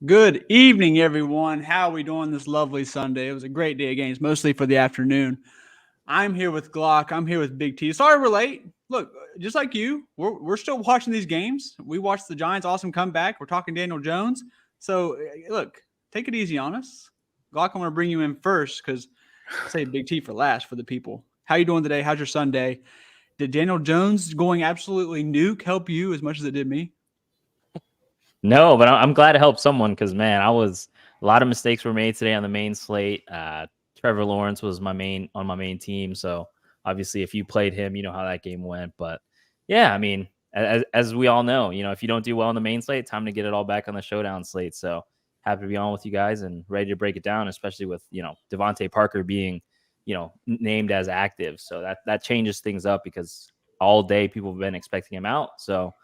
Good evening, everyone. How are we doing this lovely Sunday? It was a great day of games, mostly for the afternoon. I'm here with Glock. I'm here with Big T. Sorry we're late. Look, just like you, we're still watching these games. We watched the Giants' awesome comeback. We're talking Daniel Jones. So, look, take it easy on us. Glock, I'm going to bring you in first because I say Big T for last for the people. How you doing today? How's your Sunday? Did Daniel Jones going absolutely nuke help you as much as it did me? No, but I'm glad to help someone because, man, a lot of mistakes were made today on the main slate. Trevor Lawrence was on my main team. So obviously if you played him, you know how that game went. But yeah, I mean, as we all know, if you don't do well on the main slate, time to get it all back on the Showdown slate. So happy to be on with you guys and ready to break it down, especially with, Devontae Parker being, named as active. So that changes things up because all day people have been expecting him out. So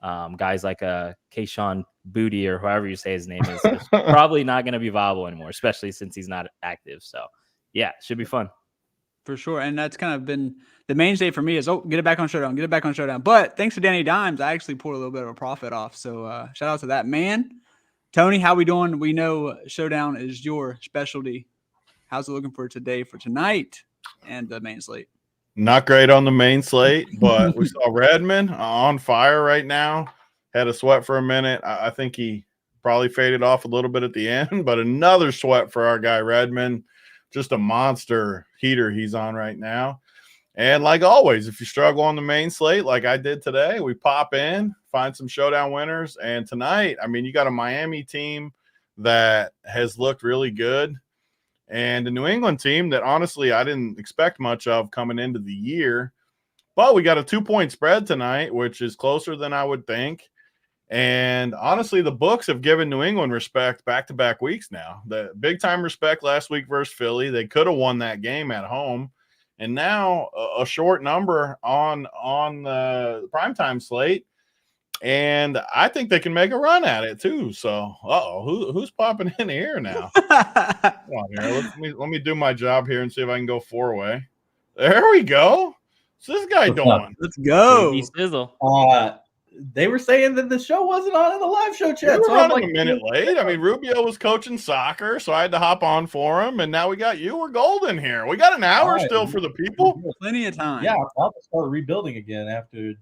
guys like Kayshon Boutte or however you say his name is probably not going to be viable anymore, especially since he's not active. So, yeah, should be fun. For sure. And that's kind of been the mainstay for me is, get it back on Showdown, get it back on Showdown. But thanks to Danny Dimes, I actually pulled a little bit of a profit off. So shout out to that man. Tony, how we doing? We know Showdown is your specialty. How's it looking for today, for tonight, and the main slate? Not great on the main slate, but we saw Redmond on fire right now. Had a sweat for a minute. I think he probably faded off a little bit at the end, but another sweat for our guy Redmond. Just a monster heater he's on right now. And like always, if you struggle on the main slate like I did today, we pop in, find some Showdown winners. And tonight, I mean, you got a Miami team that has looked really good. And a New England team that, honestly, I didn't expect much of coming into the year. But we got a 2-point spread tonight, which is closer than I would think. And, honestly, the books have given New England respect back-to-back weeks now. The big-time respect last week versus Philly. They could have won that game at home. And now a short number on the primetime slate. And I think they can make a run at it too. So, who's popping in here now? Come on here. Let me do my job here and see if I can go 4-way. There we go. What's this guy doing? Let's go. Sizzle. They were saying that the show wasn't on in the live show chat. We were running a minute late. I mean, Rubio was coaching soccer, so I had to hop on for him. And now we got you. We're golden here. We got an hour still for the people. Plenty of time. Yeah, I'll start rebuilding again after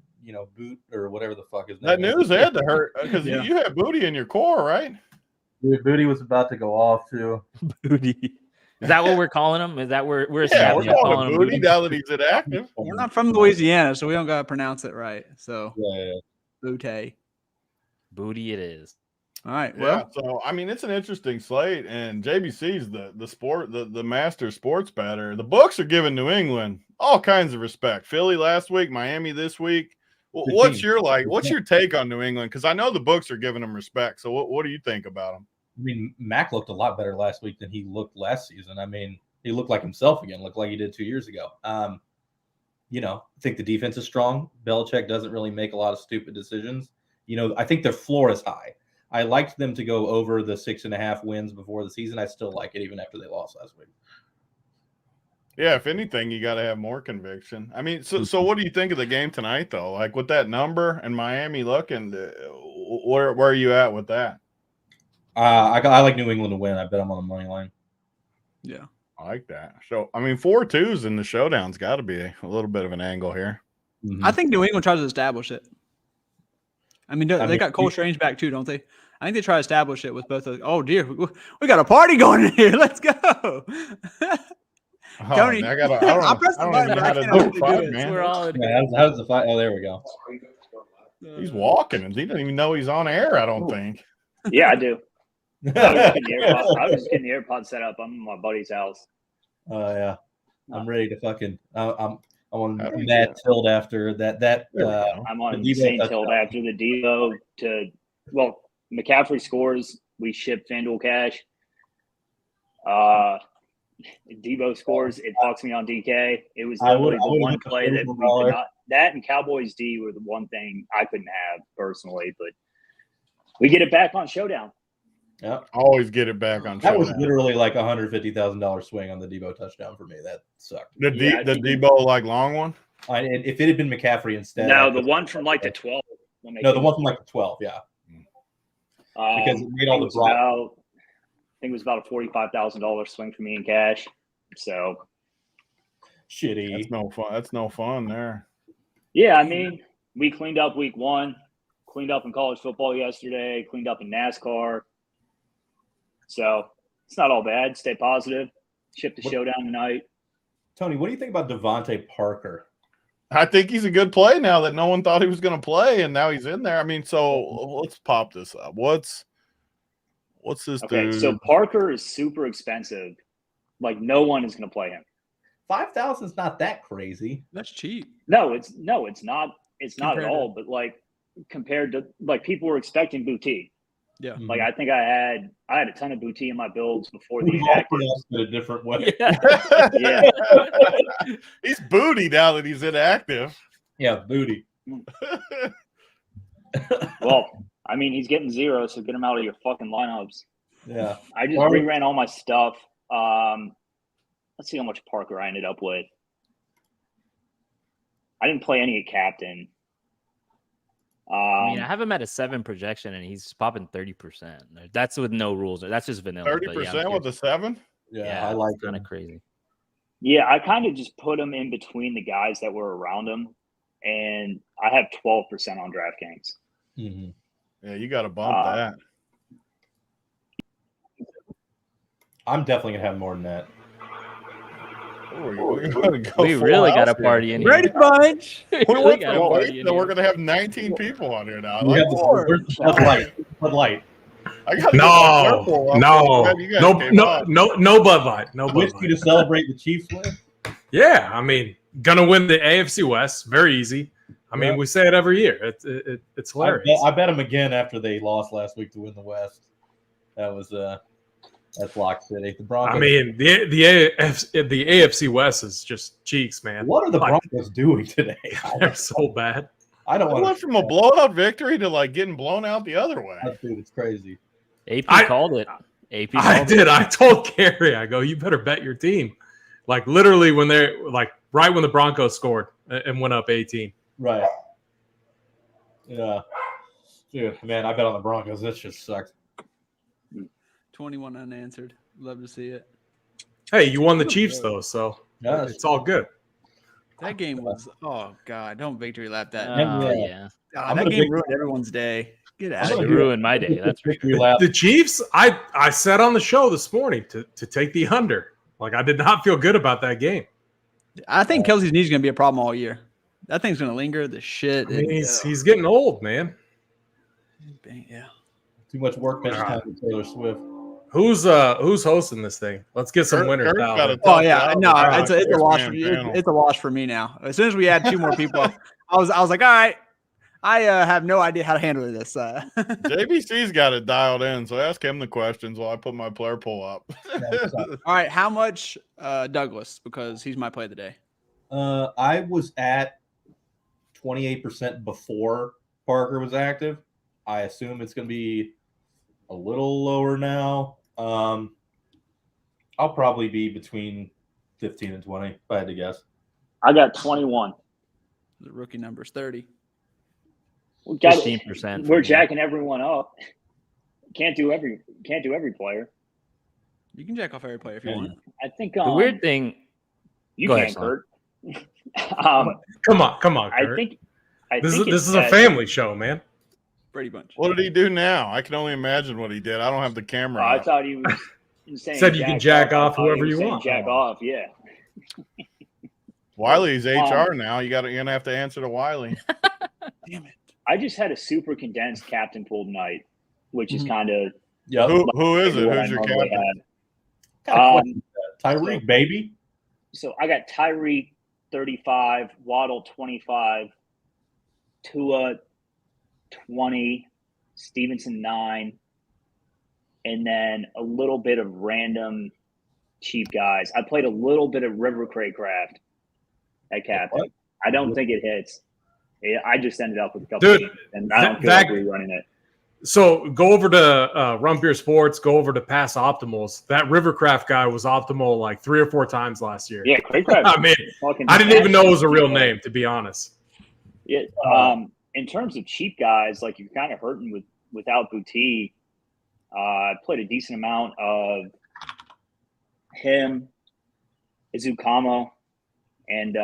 boot or whatever the fuck is that news had to hurt because you had Booty in your core, right? Dude, Booty was about to go off too. Booty. Is that what we're calling him? Is that we're calling him Booty now that he's inactive? We're not from Louisiana, so we don't gotta pronounce it right. So Booty. Booty it is. All right. Well, so I mean, it's an interesting slate, and JBC's the master sports bettor. The books are giving New England all kinds of respect. Philly last week, Miami this week. What's your take on New England? Because I know the books are giving them respect. So what do you think about them? I mean, Mac looked a lot better last week than he looked last season. I mean, he looked like himself again, looked like he did 2 years ago. I think the defense is strong. Belichick doesn't really make a lot of stupid decisions. I think their floor is high. I liked them to go over the 6.5 wins before the season. I still like it even after they lost last week. Yeah, if anything, you got to have more conviction. I mean, so what do you think of the game tonight, though? Like with that number and Miami looking, where are you at with that? I like New England to win. I bet I'm on the money line. Yeah, I like that. So, I mean, 4-2s in the Showdown's got to be a little bit of an angle here. Mm-hmm. I think New England tries to establish it. I mean, they got Cole Strange back too, don't they? I think they try to establish it with both of. Oh dear, we got a party going in here. Let's go. Tony, I pressed the button, but I can't do it. Man. How's the fight? Oh, there we go. He's walking, and he doesn't even know he's on air. I don't think. Yeah, I do. I was just getting the AirPods set up. I'm in my buddy's house. Oh yeah, I'm ready to fucking. I'm on that tilt after that. I'm on insane tilt after the Devo McCaffrey scores. We ship FanDuel cash. Devo scores. It fucks me on DK. It was literally the one play that we could not. That and Cowboys D were the one thing I couldn't have personally, but we get it back on Showdown. Yeah, always get it back on. That was literally like $150,000 swing on the Devo touchdown for me. That sucked. The Devo like long one. And if it had been McCaffrey instead. No, the one from like the 12. No, the one from like the 12. Yeah. Because it made I all think the I think it was about a $45,000 swing for me in cash. So shitty. That's no fun. That's no fun there. yeah, I mean, we cleaned up week 1, cleaned up in college football yesterday, cleaned up in NASCAR. So it's not all bad. Stay positive. Ship the Showdown tonight. Tony, what do you think about Devontae Parker? I think he's a good play now that no one thought he was going to play, and now he's in there. I mean, so let's pop this up. What's this Okay, dude? so Parker is super expensive. Like no one is going to play him. 5,000 is not that crazy. That's cheap. No, it's not. It's not at Compared to- all. But like compared to like people were expecting BT. Yeah. Like I think I had a ton of BT in my builds before the We've all active. pronounced it a different way. Yeah. He's booty now that he's inactive. Yeah, booty. Well, I mean, he's getting 0, so get him out of your fucking lineups. Yeah. I just Well, reran all my stuff. Let's see how much Parker I ended up with. I didn't play any captain. I mean, I have him at a 7 projection, and he's popping 30%. That's with no rules. That's just vanilla. 30% with a 7. Yeah, I like kind him. of crazy. Yeah, I kind of just put him in between the guys that were around him, and I have 12% on DraftKings. Mm-hmm. Yeah, you got to bump that. I'm definitely gonna have more than that. We really got a party in here. Brady Bunch. We We really went got a from party 8 in to we're here. going to have 19 people on here now. I We like have this. Bud Light. I got No, no Bud Light. No Bud Whiskey to Light. celebrate the Chiefs win. Yeah, I mean, gonna win the AFC West. Very easy. I mean, we say it every year. It's hilarious. I bet them again after they lost last week to win the West. That was that's Lock City. The Broncos. I mean, the AFC West is just cheeks, man. what are the Like, Broncos doing today? They're so bad. I don't We want went from a blowout victory to like getting blown out the other way. Dude, it's crazy. AP I- called it. AP I called it. did. I told Carrie, I go, you better bet your team. Like literally when they're like right when the Broncos scored and went up 18. Right. Yeah. Dude, man, I bet on the Broncos. This just sucks. 21 unanswered. Love to see it. Hey, you won the Chiefs though, so Yeah, it's all good. That game was, oh God, don't victory lap that. Oh, yeah. God, that game ruined everyone's day. Get out of It here. ruined my day. That's for sure. victory lap. The Chiefs, I said on the show this morning to take the under. Like I did not feel good about that game. I think Kelsey's knee's going to be a problem all year. That thing's going to linger. The shit. I mean, he's getting old, man. Yeah. Too much work bench time for Taylor Swift. Who's hosting this thing? Let's get some winners Kurt's out. got a Oh tough yeah, job no, with it's a loss. man For, panel. it's a loss for me now. As soon as we add 2 more people, I was like, all right, I have no idea how to handle this. JBC's got it dialed in, so ask him the questions while I put my player poll up. All right, how much Douglas, because he's my play of the day. I was at 28% before Parker was active. I assume it's going to be a little lower now. I'll probably be between 15 and 20, if I had to guess. I got 21. The rookie number's 30. We got 15%. We're jacking everyone up. Can't do every player. You can jack off every player if you want. I think The weird thing, you Go can, ahead, Sean. Kurt. Come on, I Kurt. think This it's is a that- family show, man. Brady Bunch. What did he do now? I can only imagine what he did. I don't have the camera. I up. thought he was saying Said you can jack off I thought he whoever was you saying want. Jack off, yeah. Wiley's HR now. You're gonna have to answer to Wiley. Damn it. I just had a super condensed captain pool tonight, which is kind of Yep. Who is it? what I Who's your normally captain? had. Tyreek, baby. So I got Tyreek 35, Waddle 25, Tua 20, Stevenson 9, and then a little bit of random cheap guys. I played a little bit of River Craycraft at captain. What? I don't think it hits. I just ended up with a couple Dude, teams, and I don't feel that- like rerunning it. So go over to Run Beer Sports, go over to Pass Optimals. That Rivercraft guy was optimal like 3 or 4 times last year. Yeah, Craycraft. I mean, fucking I didn't even know it was a real Yeah. name, to be honest. Yeah, in terms of cheap guys, like you're kind of hurting without Boutique. I played a decent amount of him, Izukamo, and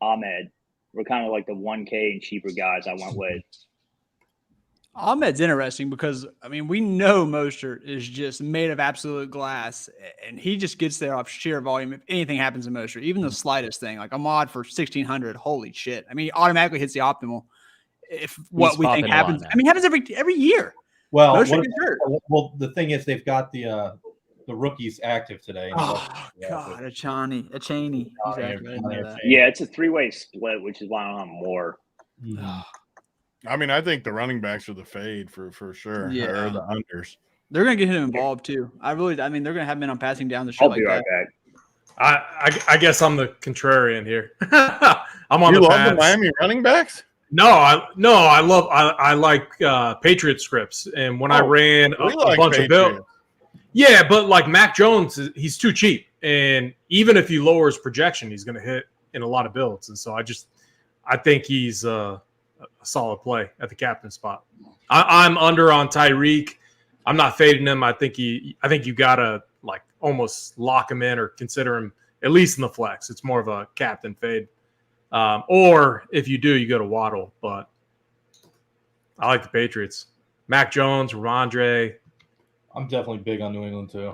Ahmed. We're kind of like the 1K and cheaper guys I went with. Ahmed's interesting because, I mean, we know Mostert is just made of absolute glass, and he just gets there off sheer volume. If anything happens to Mostert, even the slightest thing, like a mod for 1,600, holy shit. I mean, he automatically hits the optimal if what we think happens. I mean, it happens every year. Well, Mostert gets hurt. Well, the thing is, they've got the rookies active today. Oh, God, a Cheney. He's active. Yeah, it's a 3-way split, which is why I don't have more. Mm-hmm. I mean, I think the running backs are the fade for sure. Yeah. Or the unders. They're going to get him involved, too. I mean, they're going to have men on passing down the shit I'll like be right that. back. I guess I'm the contrarian here. I'm on You the love Pats. the Miami running backs? I like Patriot scripts, and when I ran a bunch of Bill, yeah, but like Mac Jones, he's too cheap, and even if he lowers projection, he's going to hit in a lot of builds, and so I think he's a solid play at the captain spot. I'm under on Tyreek. I'm not fading him. I think you gotta like almost lock him in or consider him at least in the flex. It's more of a captain fade. Or if you do, you go to Waddle. But I like the Patriots. Mac Jones, Ramondre. I'm definitely big on New England too.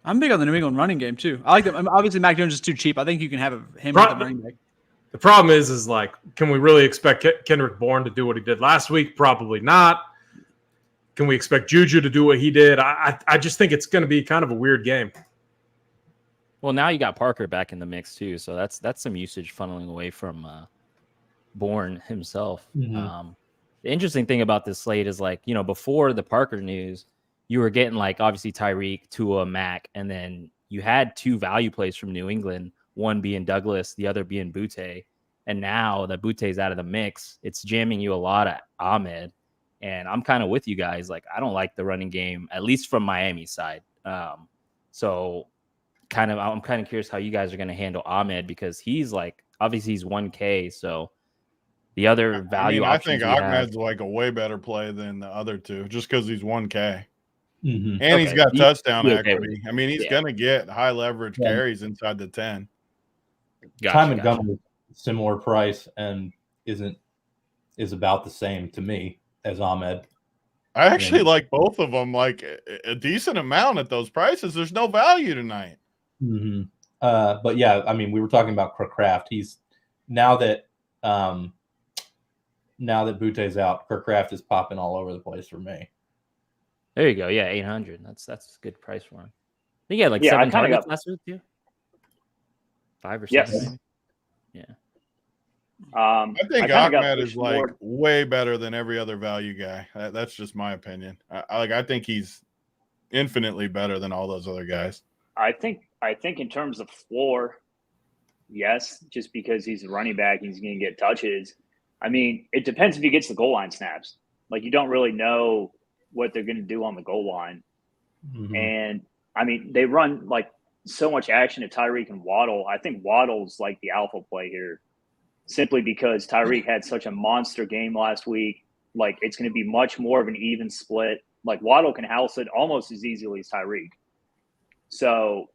I'm big on the New England running game too. I like them. Obviously, Mac Jones is too cheap. I think you can have him at the running back. The problem is like, can we really expect Kendrick Bourne to do what he did last week? Probably not. Can we expect Juju to do what he did? I just think it's going to be kind of a weird game. Well, now you got Parker back in the mix too, so that's some usage funneling away from Bourne himself. Mm-hmm. The interesting thing about this slate is like, before the Parker news, you were getting like obviously Tyreek, Tua, Mac, and then you had 2 value plays from New England, one being Douglas, the other being Butte. And now that Butte's out of the mix, it's jamming you a lot at Ahmed. And I'm kind of with you guys. Like, I don't like the running game, at least from Miami's side. So I'm kind of curious how you guys are going to handle Ahmed, because he's like, obviously he's 1K. So the other value I think options Ahmed's like a way better play than the other two, just because he's 1K. Mm-hmm. And he's got touchdown okay. equity. I mean, he's going to get high leverage carries inside the 10. Ty Montgomery, similar price, and is about the same to me as Ahmed. I actually like both of them, like a decent amount at those prices. There's no value tonight. Mm-hmm. But yeah, I mean, we were talking about Kirkcraft. He's now that Butte's out, Kirkcraft is popping all over the place for me. There you go. Yeah, 800. That's a good price for him. I think he had like 7 targets last week too. 5 or 7. Yes. Yeah. I think Ahmed is like way better than every other value guy. That's just my opinion. I think he's infinitely better than all those other guys. I think in terms of floor, yes, just because he's a running back, he's going to get touches. I mean, it depends if he gets the goal line snaps. Like, you don't really know what they're going to do on the goal line. Mm-hmm. And I mean, they run like so much action to Tyreek and Waddle. I think Waddle's like the alpha play here, simply because Tyreek had such a monster game last week. Like, it's going to be much more of an even split. Like, Waddle can house it almost as easily as Tyreek. So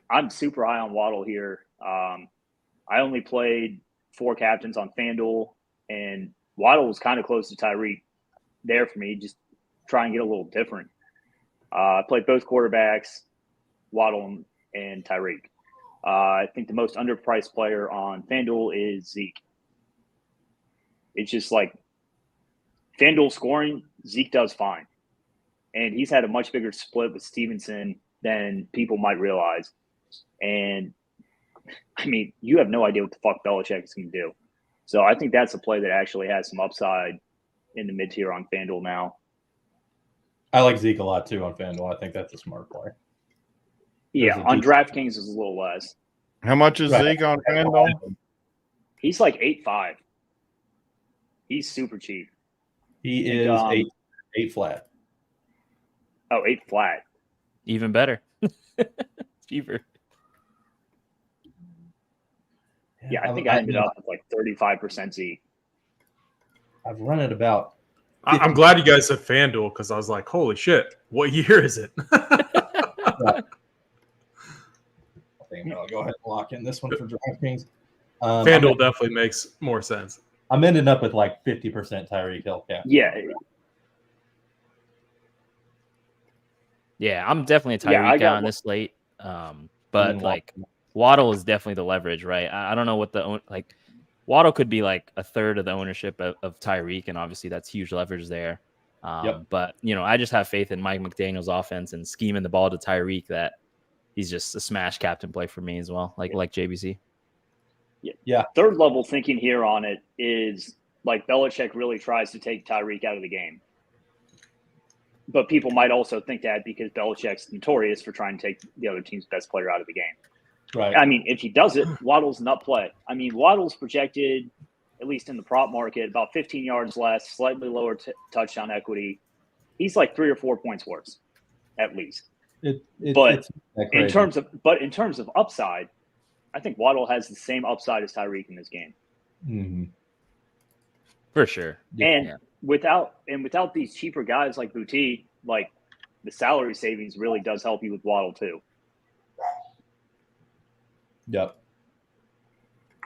I'm super high on Waddle here. I only played 4 captains on FanDuel, and Waddle was kind of close to Tyreek there for me. Just try and get a little different. I played both quarterbacks, Waddle and Tyreek. I think the most underpriced player on FanDuel is Zeke. It's just like FanDuel scoring, Zeke does fine. And he's had a much bigger split with Stevenson than people might realize. And, I mean, you have no idea what the fuck Belichick is going to do. So I think that's a play that actually has some upside in the mid-tier on FanDuel now. I like Zeke a lot, too, on FanDuel. I think that's a smart play. Yeah, on DraftKings is a little less. How much is Zeke on FanDuel? He's like 8.5. He's super cheap. He is 8 flat. Oh, 8 flat. Even better. Cheaper. Yeah, I think I ended up with like 35% Zeke. I've run it about I'm glad you guys said FanDuel because I was like, holy shit, what year is it? I think I'll go ahead and lock in this one for DraftKings. FanDuel definitely makes more sense. I'm ending up with like 50% Tyreek Hill cap. Yeah. Yeah, I'm definitely a Tyreek guy on this slate. But like Waddle is definitely the leverage, right? I don't know what Waddle could be like a third of the ownership of Tyreek, and obviously that's huge leverage there. But I just have faith in Mike McDaniel's offense and scheming the ball to Tyreek that he's just a smash captain play for me as well, like JBC. Yeah. Third level thinking here on it is like Belichick really tries to take Tyreek out of the game. But people might also think that because Belichick's notorious for trying to take the other team's best player out of the game. Right. I mean, if he does it, Waddle's nut play. I mean, Waddle's projected, at least in the prop market, about 15 yards less, slightly lower touchdown equity. He's like 3 or 4 points worse, at least. But in terms of upside, I think Waddle has the same upside as Tyreek in this game. Mm-hmm. For sure. And without these cheaper guys like BigT, like the salary savings really does help you with Waddle too. Yep.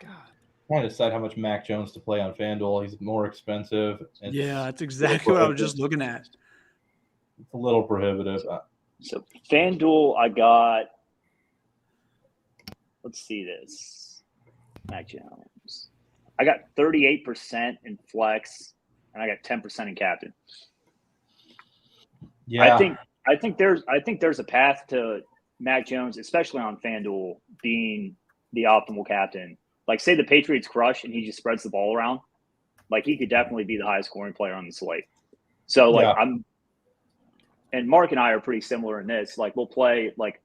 God. I'm trying to decide how much Mac Jones to play on FanDuel. He's more expensive. Yeah, that's exactly what I was just looking at. It's a little prohibitive. So FanDuel, I got. Let's see this. Mac Jones. I got 38% in flex, and I got 10% in captain. Yeah, I think there's a path to Mac Jones, especially on FanDuel, being the optimal captain. Like, say the Patriots crush and he just spreads the ball around. Like, he could definitely be the highest scoring player on the slate. So, like, and Mark and I are pretty similar in this. Like, we'll play, like,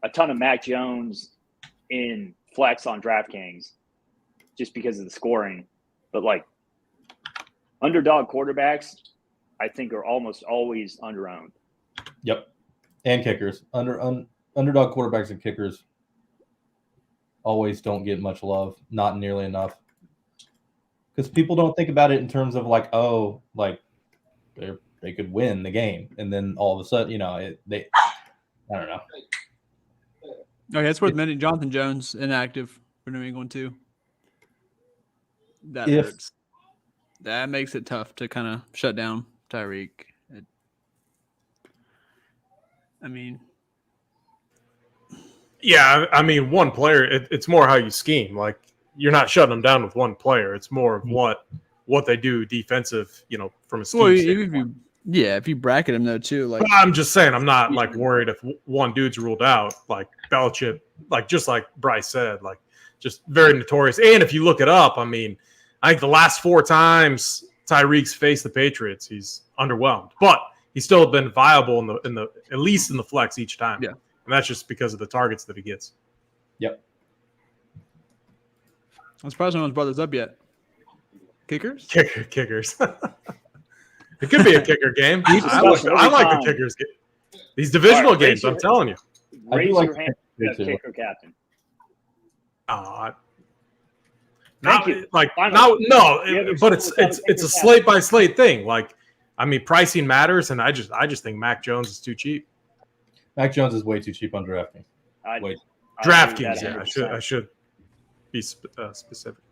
a ton of Mac Jones in flex on DraftKings just because of the scoring. But, like, underdog quarterbacks, I think, are almost always under-owned. Yep. And kickers. Underdog quarterbacks and kickers always don't get much love, not nearly enough. Because people don't think about it in terms of like, oh, like they could win the game. And then all of a sudden, I don't know. Okay, that's worth mentioning. Jonathan Jones inactive for New England too. That hurts. That makes it tough to kind of shut down Tyreek. Yeah, I mean, one player, it's more how you scheme. Like, you're not shutting them down with one player. It's more of what they do defensive, from a scheme standpoint. If you bracket him, though, too. Like, but I'm just saying, I'm not, like, worried if one dude's ruled out. Like, Belichick, like, just like Bryce said, like, just very notorious. And if you look it up, I mean, I think the last 4 times Tyreek's faced the Patriots, he's underwhelmed. But he's still been viable in the at least in the flex each time. Yeah. And that's just because of the targets that he gets. Yep. I'm surprised no one's brought this up yet. Kickers? Kickers. It could be a kicker game. I like the kickers game. These divisional games, I'm telling you. Raise your hand for kicker captain. But it's a slate by slate thing. Like, I mean, pricing matters, and I just think Mac Jones is too cheap. Mac Jones is way too cheap on DraftKings. DraftKings, yeah. I should be specific.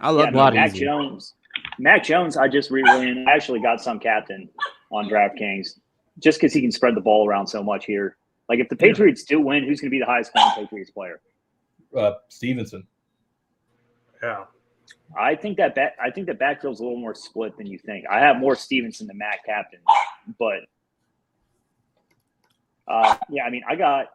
I love Mac Jones. Mac Jones, I just re-ran. I actually got some captain on DraftKings just because he can spread the ball around so much here. Like, if the Patriots do win, who's going to be the highest scoring Patriots player? Stevenson. Yeah. I think that backfield's a little more split than you think. I have more Stevenson than Mac captain, but I mean, I got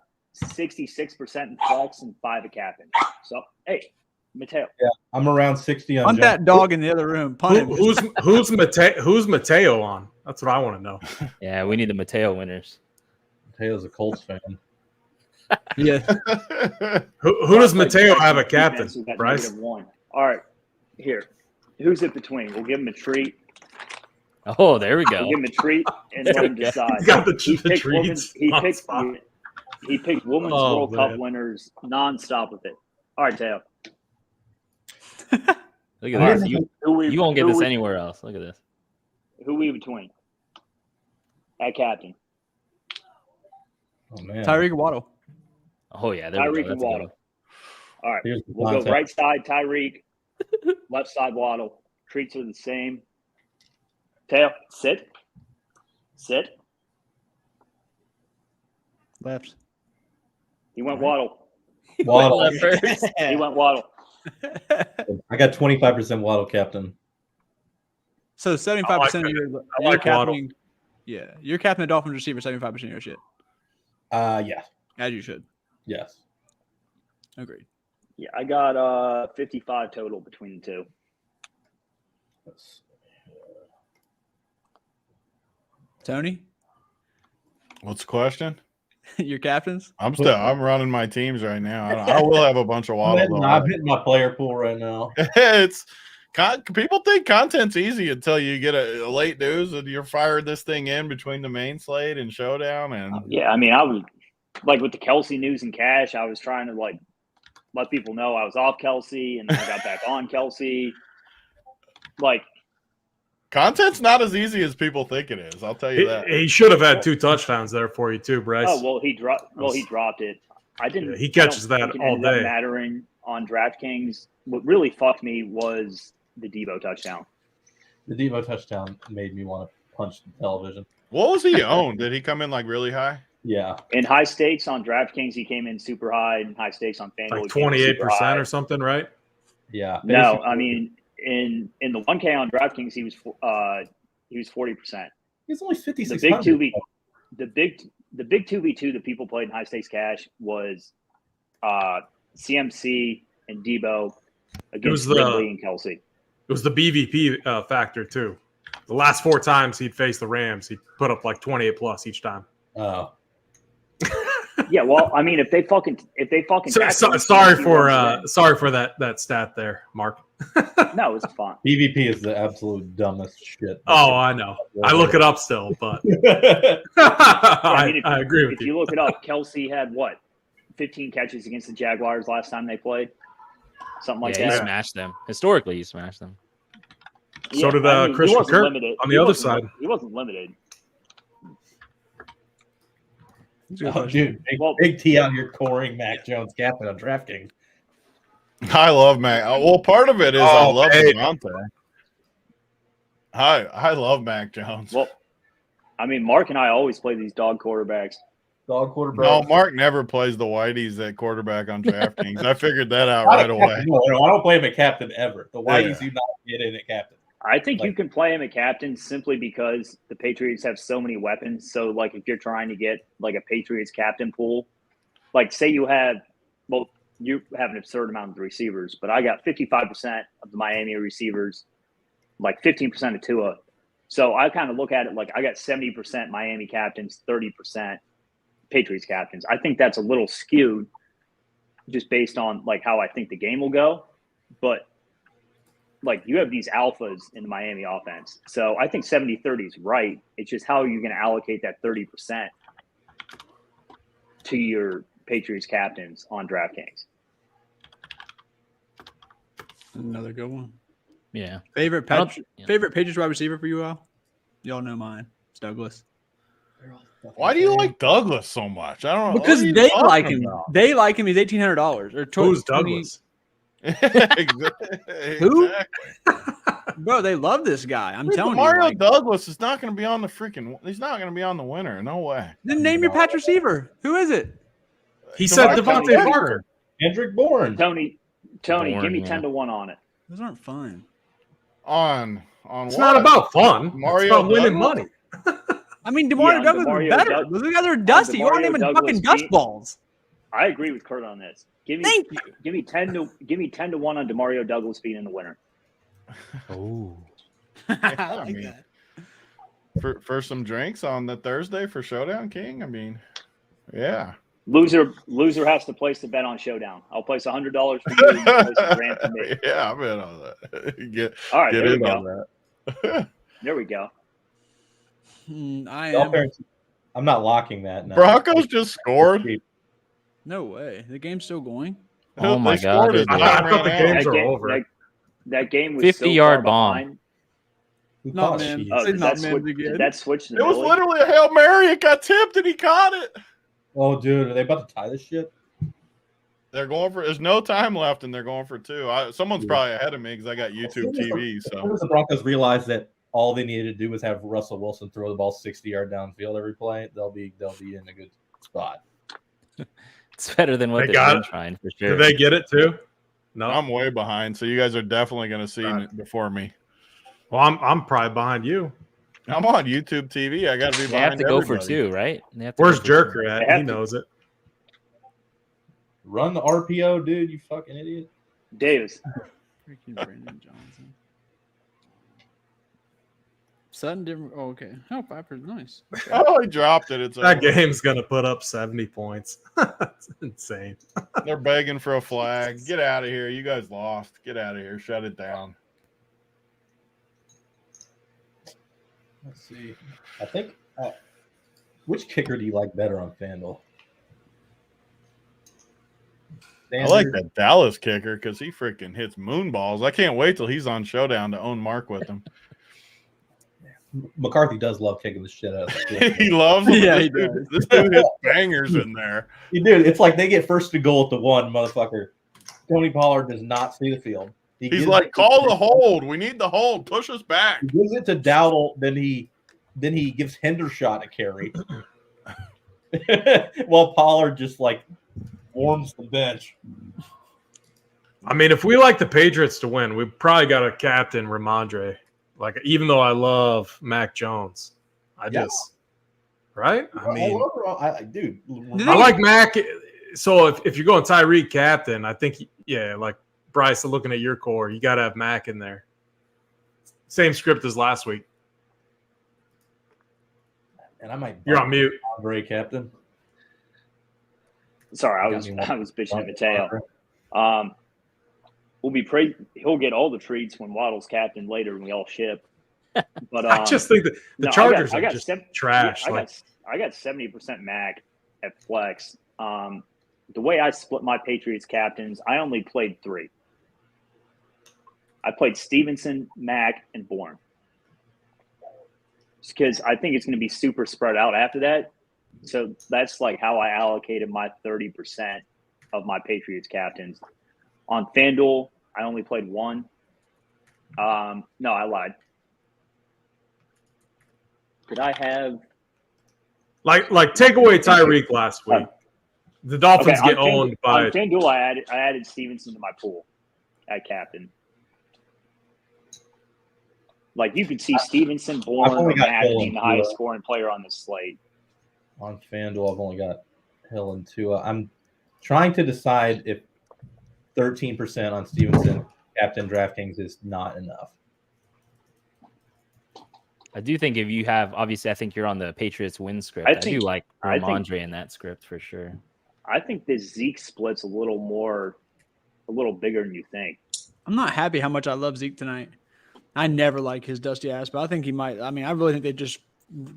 66% in flex and 5 a captain. So, hey, Mateo. Yeah, I'm around 60 on. Punt that dog in the other room. Who's Mateo on? That's what I want to know. Yeah, we need the Mateo winners. Mateo's a Colts fan. Yeah. Who does Mateo have a captain? Bryce. All right, here. Who's it between? We'll give him a treat. Oh, there we go. We'll give him a treat and let him decide. He's got the treats. He picked Women's World Cup winners nonstop with it. All right, Teo. Look at this. You won't get this we- anywhere else. Look at this. Who we between? At captain. Oh man. Tyreek Waddle. Oh yeah, there we Tyreek go. and That's a good Waddle. one. All right. Here's the We'll contact. go right side Tyreek, left side Waddle. Treats are the same. Tail, sit. Sit. Left. He went Waddle. Waddle. Left first. He went Waddle. I got 25% Waddle captain. So 75% of that. your I like Waddle. captaining. Yeah, you're captain of Dolphins receiver 75% of your shit. Yeah. As you should. Yes. Agreed. Yeah, I got 55 total between the two. Tony, What's the question? your captains. I'm running my teams right now. I will have a bunch of Waddle. I'm hitting my player pool right now. People think content's easy until you get a late news and you're firing this thing in between the main slate and Showdown. And Yeah, I mean, I was like with the Kelsey news and cash, I was trying to like let people know I was off Kelsey and then I got back on Kelsey. Like, content's not as easy as people think it is. I'll tell you that. He should have had 2 touchdowns there for you too, Bryce. oh well, he dropped it. I didn't. Yeah, he catches I don't that think it all ended up day. Mattering on DraftKings. What really fucked me was the Debo touchdown. The Devo touchdown made me want to punch the television. What was he owned? Did he come in like really high? Yeah. In high stakes on DraftKings, he came in super high. In high stakes on FanDuel, Like he came in super 28% high. or something, right? Yeah. No, Basically, I mean in the 1K on DraftKings, he was 40%. he's only The 5,600. big 2v, the big 2v2 that people played in high stakes cash was CMC and Debo against Ridley and Kelsey. It was the BVP factor too. The last 4 times he'd faced the Rams, he put up like 28 plus each time. Oh. Yeah, well, I mean, if they fucking Sorry for that stat there, Mark. No, it's fine. BVP is the absolute dumbest shit. Oh, I know. I look it up still, but I I agree with if you. you look it up, Kelsey had what 15 catches against the Jaguars last time they played, something like Yeah, he that. smashed them. Historically, he smashed them. So did I mean, he Christian wasn't Kirk limited. on He the other wasn't- side. He wasn't limited. Oh, dude, big T out here coring Mac Jones captain on DraftKings. I love Mac. Well, part of it is I love Devontae. I love Mac Jones. Well, I mean, Mark and I always play these dog quarterbacks. Dog quarterback. No, Mark never plays the Whiteys at quarterback on DraftKings. I figured that out right away. No, I don't play him at captain ever. The Whiteys do not get in at captain. I think you can play him at captain simply because the Patriots have so many weapons. So, like, if you're trying to get like a Patriots captain pool, like say you have an absurd amount of receivers, but I got 55% of the Miami receivers, like 15% of Tua. So I kind of look at it like I got 70% Miami captains, 30% Patriots captains. I think that's a little skewed just based on like how I think the game will go. But like you have these alphas in the Miami offense. So I think 70-30 is right. It's just how you're going to allocate that 30% to your Patriots captains on DraftKings. Another good one. Yeah. Favorite yeah. favorite Patriots wide receiver for you all? Y'all know mine. It's Douglas. Why do you like Douglas so much? I don't know. Because What are you they talking like him. about? They like him. He's $1,800 or Who's 20 Douglas? Exactly. Who? Bro, they love this guy. I'm telling you. Mario like, Douglas is not going to be on the freaking. He's not going to be on the winner. No way. then name your patch receiver. Who is it? He said Devontae Devontae Parker. Parker. Hendrick Bourne. Tony, Boring, give me yeah. 10-1 on it. Those aren't fun. On It's what? not about fun. Mario It's about winning Douglas? money. I mean, DeMario Douglas is DeMario better. Doug- Those guys are dusty. You aren't DeMario even Douglas fucking dust beat- balls. I agree with Kurt on this. Give me 10-1 on DeMario Douglas being in the winner. Oh. I like mean, that. for some drinks on the Thursday for Showdown King. I mean, yeah. Loser has to place the bet on Showdown. I'll place $100 for you. And place a grand for me. Yeah, I'm in on that. Get All right, get there we in on go. that. There we go. I All am. fairness, I'm not locking that. No. Broncos just scored. No way. The game's still going. Oh my They God, scored they as did. time I thought the ran out. games are over. That game was 50-yard so bomb. behind. Not man. Jeez. Oh, Did did not that, man be good. did that switch to It was Millie? literally a Hail Mary. It got tipped and he caught it. Oh, dude, are they about to tie this shit? They're going for. There's no time left, and they're going for 2. Someone's probably ahead of me because I got YouTube TV. As So soon as the Broncos realize that all they needed to do was have Russell Wilson throw the ball 60-yard downfield every play, they'll be in a good spot. It's better than what They they've got been it. trying for sure. Did they get it too? No. I'm way behind. So you guys are definitely going to see Right. it before me. Well, I'm probably behind you. I'm on YouTube TV. I got to be They behind. have to go for everybody. 2, right? They have to Where's go for 2. Jerker They at? have He to. knows it. Run the RPO, dude, you fucking idiot. Davis. Freaking Brandon Johnson. Sutton didn't. Oh, okay. Oh, Piper's nice. Okay. Oh, he dropped it. It's That over. game's gonna put up 70 points. That's insane. They're begging for a flag. Get out of here. You guys lost. Get out of here. Shut it down. Let's see. I think which kicker do you like better on FanDuel? I like that Dallas kicker because he freaking hits moon balls. I can't wait till he's on Showdown to own Mark with him. McCarthy does love kicking the shit out of the He loves him. Yeah, this, he dude, does. this dude hits bangers in there. Dude, it's like they get first to goal at the 1, motherfucker. Tony Pollard does not see the field. He's gives like, it- call the hold. We need the hold. Push us back. He gives it to Dowdle, then he gives Hendershot a carry. While Pollard just like warms the bench. I mean, if we like the Patriots to win, we probably got to captain Ramondre. Like, even though I love Mac Jones, right? I mean, Dude, I like Mac. So if you're going Tyreek captain, I think, like Bryce, looking at your core, you got to have Mac in there. Same script as last week. and I might. You're on mute. Andre captain. Sorry, I was bitching at Mateo. He'll get all the treats when Waddle's captain later and we all ship. But I just think that the Chargers are just trash. I got 70% Mac at flex. The way I split my Patriots captains, I only played 3. I played Stevenson, Mac, and Bourne. Just because I think it's going to be super spread out after that. So that's like how I allocated my 30% of my Patriots captains. On FanDuel, I only played 1. No, I lied. Did I have like take away Tyreek last week? The Dolphins get owned by. On FanDuel, I added Stevenson to my pool at captain. Like you could see Stevenson, Bourne, or Mac being the highest scoring player on this slate. On FanDuel, I've only got Hill and Tua. I'm trying to decide if 13% on Stevenson, captain DraftKings, is not enough. I do think if you have, obviously, I think you're on the Patriots win script. I do like Ramondre in that script for sure. I think this Zeke split's a little bigger than you think. I'm not happy how much I love Zeke tonight. I never like his dusty ass, but I think he might. I mean, I really think they just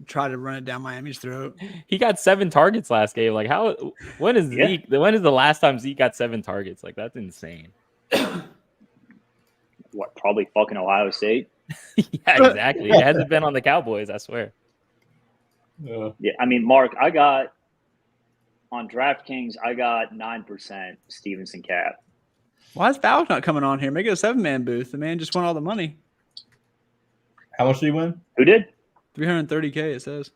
try to run it down Miami's throat. He got 7 targets last game. Like, when is Zeke? When is the last time Zeke got 7 targets? Like, that's insane. What? Probably fucking Ohio State. Yeah, exactly. It hasn't been on the Cowboys, I swear. Yeah, I mean, Mark, I got on DraftKings, I got 9% Stevenson cap. Why is Balak not coming on here? Make it a 7-man booth. The man just won all the money. How much did he win? Who did? $330K, it says.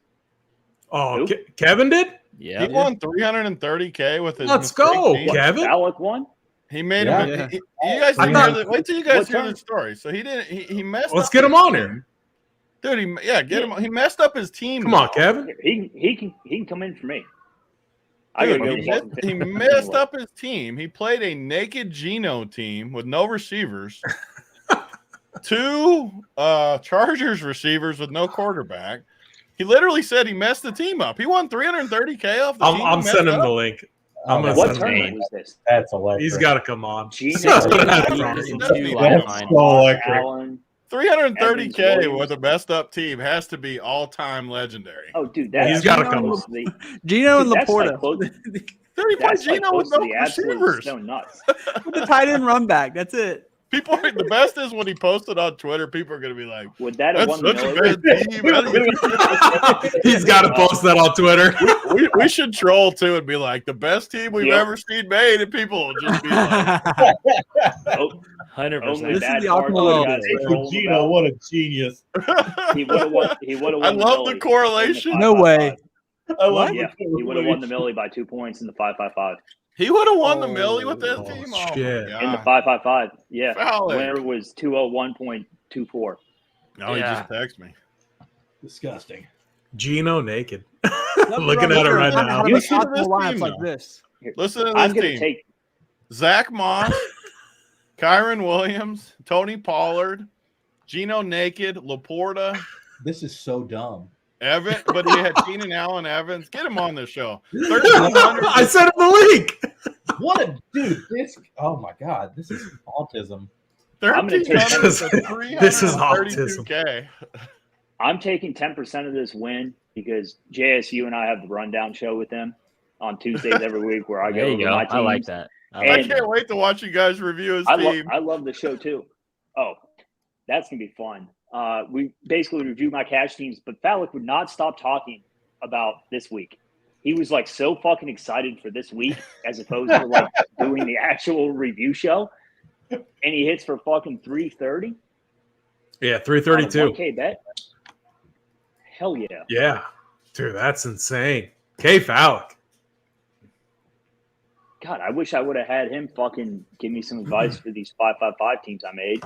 Oh, Kevin did? Yeah. He won $330K with his. Let's go, team. Kevin. Balak won? He made Yeah. him. You guys I didn't thought- hear the, wait till you guys hear turn? the story. So he didn't. He messed. Let's up get him his on team. here. Dude. Get him. He messed up his team. Come on, now. Kevin. He can come in for me. Dude, gotta he messed up his team. He played a naked Geno team with no receivers. 2 Chargers receivers with no quarterback. He literally said he messed the team up. He won $330K off the team. I'm sending him the link. I'm gonna What send him. tournament was this? That's electric. He's got to come on. Geno, That's what I had That's from. in That's 2 so lifeline. electric. Allen. 330K Evans, with a messed up team has to be all time legendary. Oh, dude, He's gotta come on. Gino and That's like Laporta. close- Dude, he played That's like Geno with close to no the absolute receivers. stone nuts. With the tight end run back. That's it. The best is when he posted on Twitter. People are going to be like, would that have "That's won the such a Millie? bad team." He's got to post that on Twitter. we should troll too and be like, "The best team we've ever seen made," and people will just be like, 100%. Only This bad is the parts optimal you guys level. troll Gino, about. what a genius! He would have won. He would have I won. love the Millie correlation. in the No 5-5-5. way. I love Yeah, he would have won the Millie by 2 points in the 5-5-5. he would have won the Millie with that Oh, team. shit. In the 5-5-5, yeah. Foul it. Winner was 201.24. No, he just texted me. Disgusting. Gino naked. Nothing Looking wrong at it with right not now. having Listen to optimal this lineups team, like though. this. Listen to I'm this going to team: take. Zach Moss, Kyron Williams, Tony Pollard, Gino Naked, Laporta, This is so dumb. Evan, but he had Keenan Allen Evans. Get him on the show. 1,300. I said in the link. What a dude! This. Oh my god! This is autism. I'm gonna take 1,300 This is 332K. I'm taking 10% of this win because JSU and I have the rundown show with them on Tuesdays every week where I There go you over go. my teams. I like that. I And- can't wait to watch you guys review his I team. love the show too. Oh, that's gonna be fun. We basically review my cash teams, but Fallick would not stop talking about this week. He was like so fucking excited for this week as opposed to like doing the actual review show. And he hits for fucking 330. Yeah, 332. 1K bet. Hell yeah. Yeah. Dude, that's insane. K Fallick. God, I wish I would have had him fucking give me some advice for these 5-5-5 teams I made.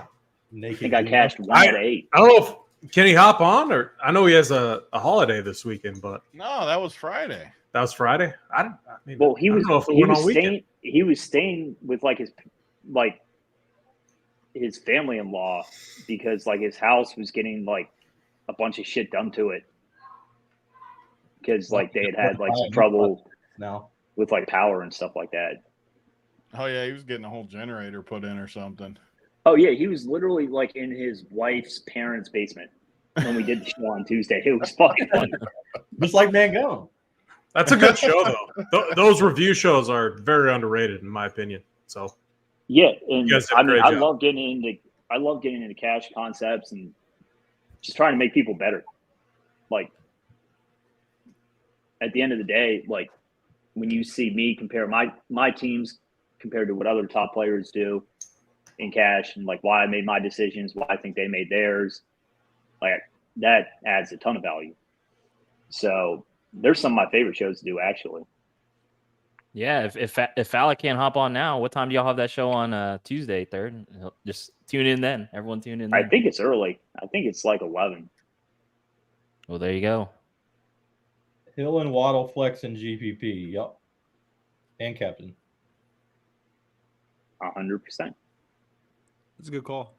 I think I cashed 1 out of 8. I don't know if can he hop on, or I know he has a holiday this weekend, but No, that was Friday. that was Friday. I mean, Well, he I don't was know if it he went was on weekend. staying he was staying with his family-in-law because like his house was getting like a bunch of shit done to it because like they had like some trouble now. with like power and stuff like that. Oh yeah, he was getting a whole generator put in or something. Oh yeah, he was literally like in his wife's parents' basement when we did the show on Tuesday. It was fucking funny. Just like Mangone. That's a good show though. Those review shows are very underrated in my opinion. So Yeah, and You guys did a I mean, great I job. love getting into cash concepts and just trying to make people better. Like at the end of the day, like when you see me compare my teams compared to what other top players do in cash and like why I made my decisions, why I think they made theirs, like that adds a ton of value. So there's some of my favorite shows to do actually. Yeah, if Fallick can't hop on now, what time do y'all have that show on Tuesday, 3rd? Just tune in then. Everyone tune in then. I think it's early. I think it's like 11. Well, there you go. Hill and Waddle flex and GPP. Yep. And captain. 100%. That's a good call.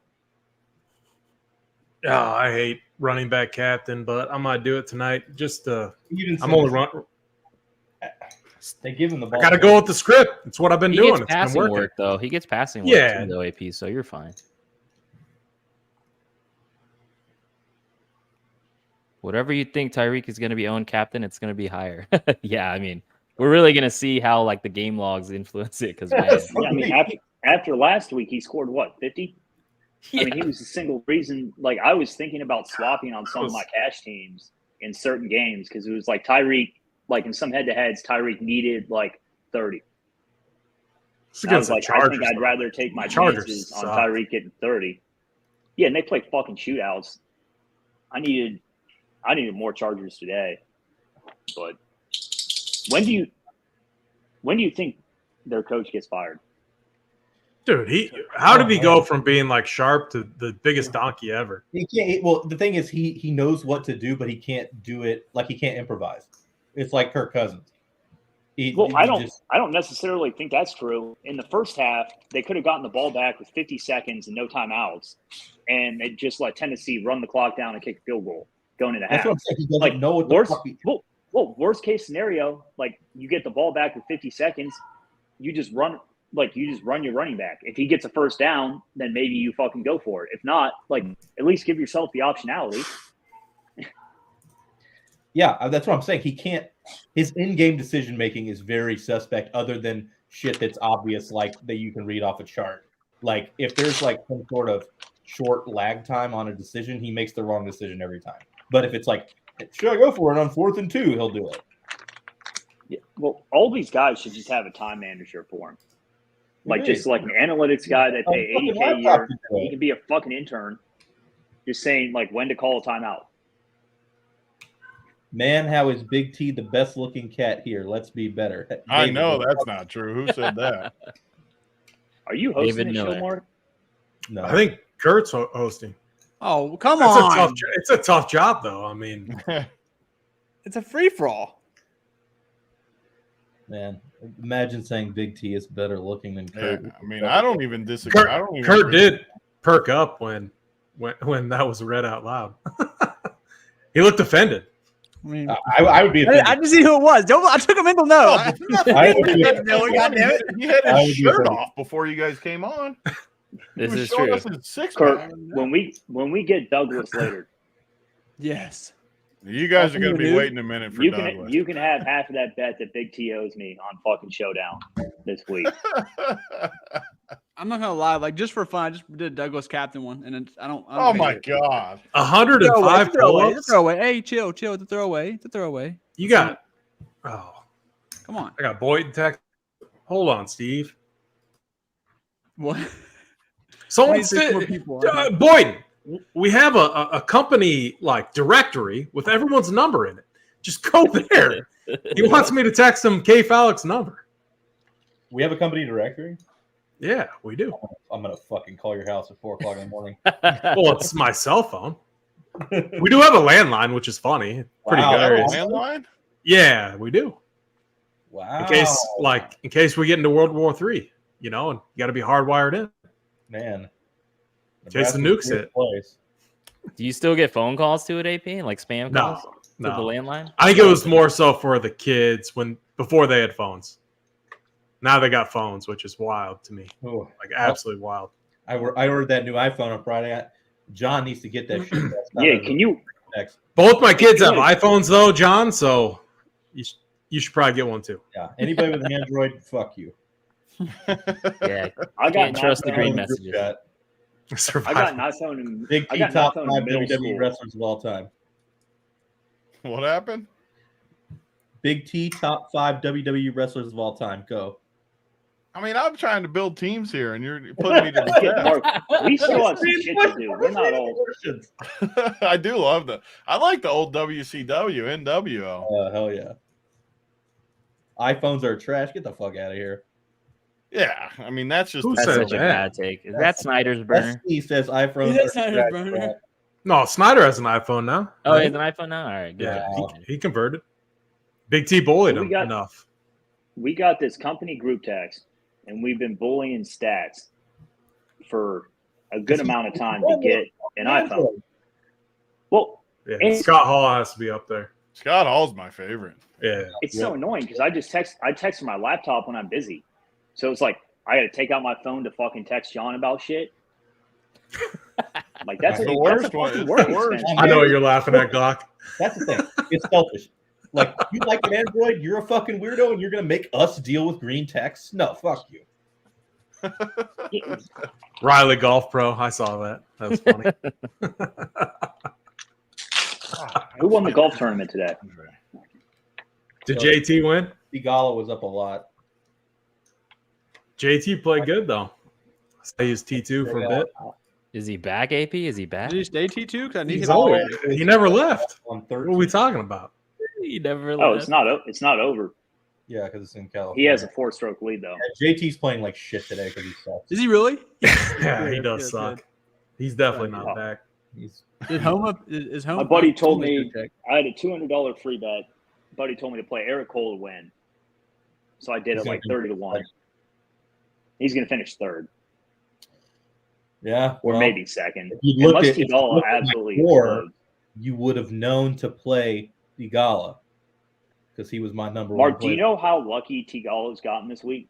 oh, I hate running back captain, but I might do it tonight. Just Even I'm only run. They give him the ball. I got to go with the script. It's what I've been He doing. gets It's been passing working. work though. He gets passing work Yeah. too, though, AP. So you're fine. Whatever you think Tyreek is going to be owned captain, it's going to be higher. Yeah, I mean, we're really going to see how like the game logs influence it because Yeah, I mean, after last week, he scored what, 50? I mean, he was the single reason. Like, I was thinking about swapping on some of my cash teams in certain games because it was like Tyreek, like in some head-to-heads, Tyreek needed like 30. It's And I was against the like, I Chargers. think I'd though. rather take my Chargers chances on suck. Tyreek getting 30. Yeah, and they play fucking shootouts. I needed more Chargers today. But when do you think their coach gets fired? Dude, how did he go from being like sharp to the biggest donkey ever? He can't. Well, the thing is, he knows what to do, but he can't do it. Like he can't improvise. It's like Kirk Cousins. I don't necessarily think that's true. In the first half, they could have gotten the ball back with 50 seconds and no timeouts, and they just let Tennessee run the clock down and kick a field goal going into That's half. what I'm saying. He doesn't Like, know what the worst, fuck worst case scenario, like you get the ball back with 50 seconds, you just run your running back. If he gets a first down, then maybe you fucking go for it. If not, like at least give yourself the optionality. Yeah, that's what I'm saying. He can't. His in-game decision making is very suspect. Other than shit that's obvious, like that you can read off a chart. Like if there's like some sort of short lag time on a decision, he makes the wrong decision every time. But if it's like, should I go for it on 4th and 2, he'll do it. Yeah. Well, all these guys should just have a time manager for him. Like just like an analytics guy that pay $80K a year. He can be a fucking intern. Just saying like when to call a timeout. Man, how is Big T the best looking cat here? Let's be better. I know that's not true. Who said that? Are you hosting the show, Mark? No. I think Kurt's hosting. Oh, come on. It's a tough job, though. I mean, it's a free-for-all. Man, imagine saying Big T is better looking than Kurt. Yeah, I mean, I don't even disagree. Kurt did perk up when that was read out loud. He looked offended. I mean, I would be offended. I just see who it was. I took a mental note. He had his shirt off before you guys came on. This is true. Kurt, when we get Douglas later. Yes. You guys are going to be waiting a minute for Douglas. You can have half of that bet that Big T owes me on fucking Showdown this week. I'm not gonna lie, like just for fun, I just did Douglas captain one, and I don't. Oh my god! 105 pull-ups. It's a throwaway. Hey, chill. It's a throwaway. It's a throwaway. You got. Oh, come on. I got Boyd text. Hold on, Steve. What? Someone said, Boyd, we have a company like directory with everyone's number in it. Just go there. He wants me to text him K. Fallick's number. We have a company directory? Yeah, we do. I'm going to fucking call your house at 4 o'clock in the morning. Well, it's my cell phone. We do have a landline, which is funny. Pretty hilarious. Landline? Yeah, we do. Wow. In case we get into World War III, and you got to be hardwired in. Man. In case the nukes hit. Do you still get phone calls to it, AP? Like spam calls? No. To the landline? I think it was more so for the kids before they had phones. Now they got phones, which is wild to me. Oh, like absolutely wild. I ordered that new iPhone on Friday. John needs to get that shit. Yeah, can you? Both my kids have iPhones though, John. So you should probably get one too. Yeah. Anybody with an Android, fuck you. Yeah. I can't trust the green messages. I got an iPhone and Big T top 5 WWE wrestlers of all time. What happened? Big T top 5 WWE wrestlers of all time. Go. I mean, I'm trying to build teams here, and you're putting me to the test. We still have some shit to do. We're not old. I do love that. I like the old WCW, NWO. Hell yeah. iPhones are trash. Get the fuck out of here. Yeah, I mean, that's such a bad take. Is that Snyder's burner? He says iPhones are Snyder's burner. No, Snyder has an iPhone now. Oh, he has an iPhone now? All right, good. Yeah, he converted. Big T bullied him enough. We got this company group text, and we've been bullying stats for a good amount of time to get an iPhone. Well, yeah, Scott Hall has to be up there. Scott Hall's my favorite. Yeah, it's so annoying because I text from my laptop when I'm busy, so it's like I got to take out my phone to fucking text John about shit. Like that's the worst one. I know what you're laughing at, Glock. That's the thing. It's selfish. Like, you like an Android, you're a fucking weirdo, and you're going to make us deal with green text? No, fuck you. Riley Golf Pro. I saw that. That was funny. Who won the golf tournament today? Did JT win? Igala was up a lot. JT played good, though. I used T2 for a bit. Is he back, AP? Is he back? Did he stay T2? Because I need him. He never left. What are we talking about? He never left. Oh, it's not over. Yeah, because it's in California. He has a 4-stroke lead, though. Yeah, JT's playing like shit today because he sucks. Is he really? Yeah, he does suck. Good. He's definitely not back. Is home? My buddy told me I had a $200 free bet. Buddy told me to play Eric Cole to win. So I did it like 30-1. He's going to finish third. Yeah. Or maybe second. Unless Igala absolutely you would have known to play Igala because he was my number one. Mark, do you know how lucky Tigala's gotten this week?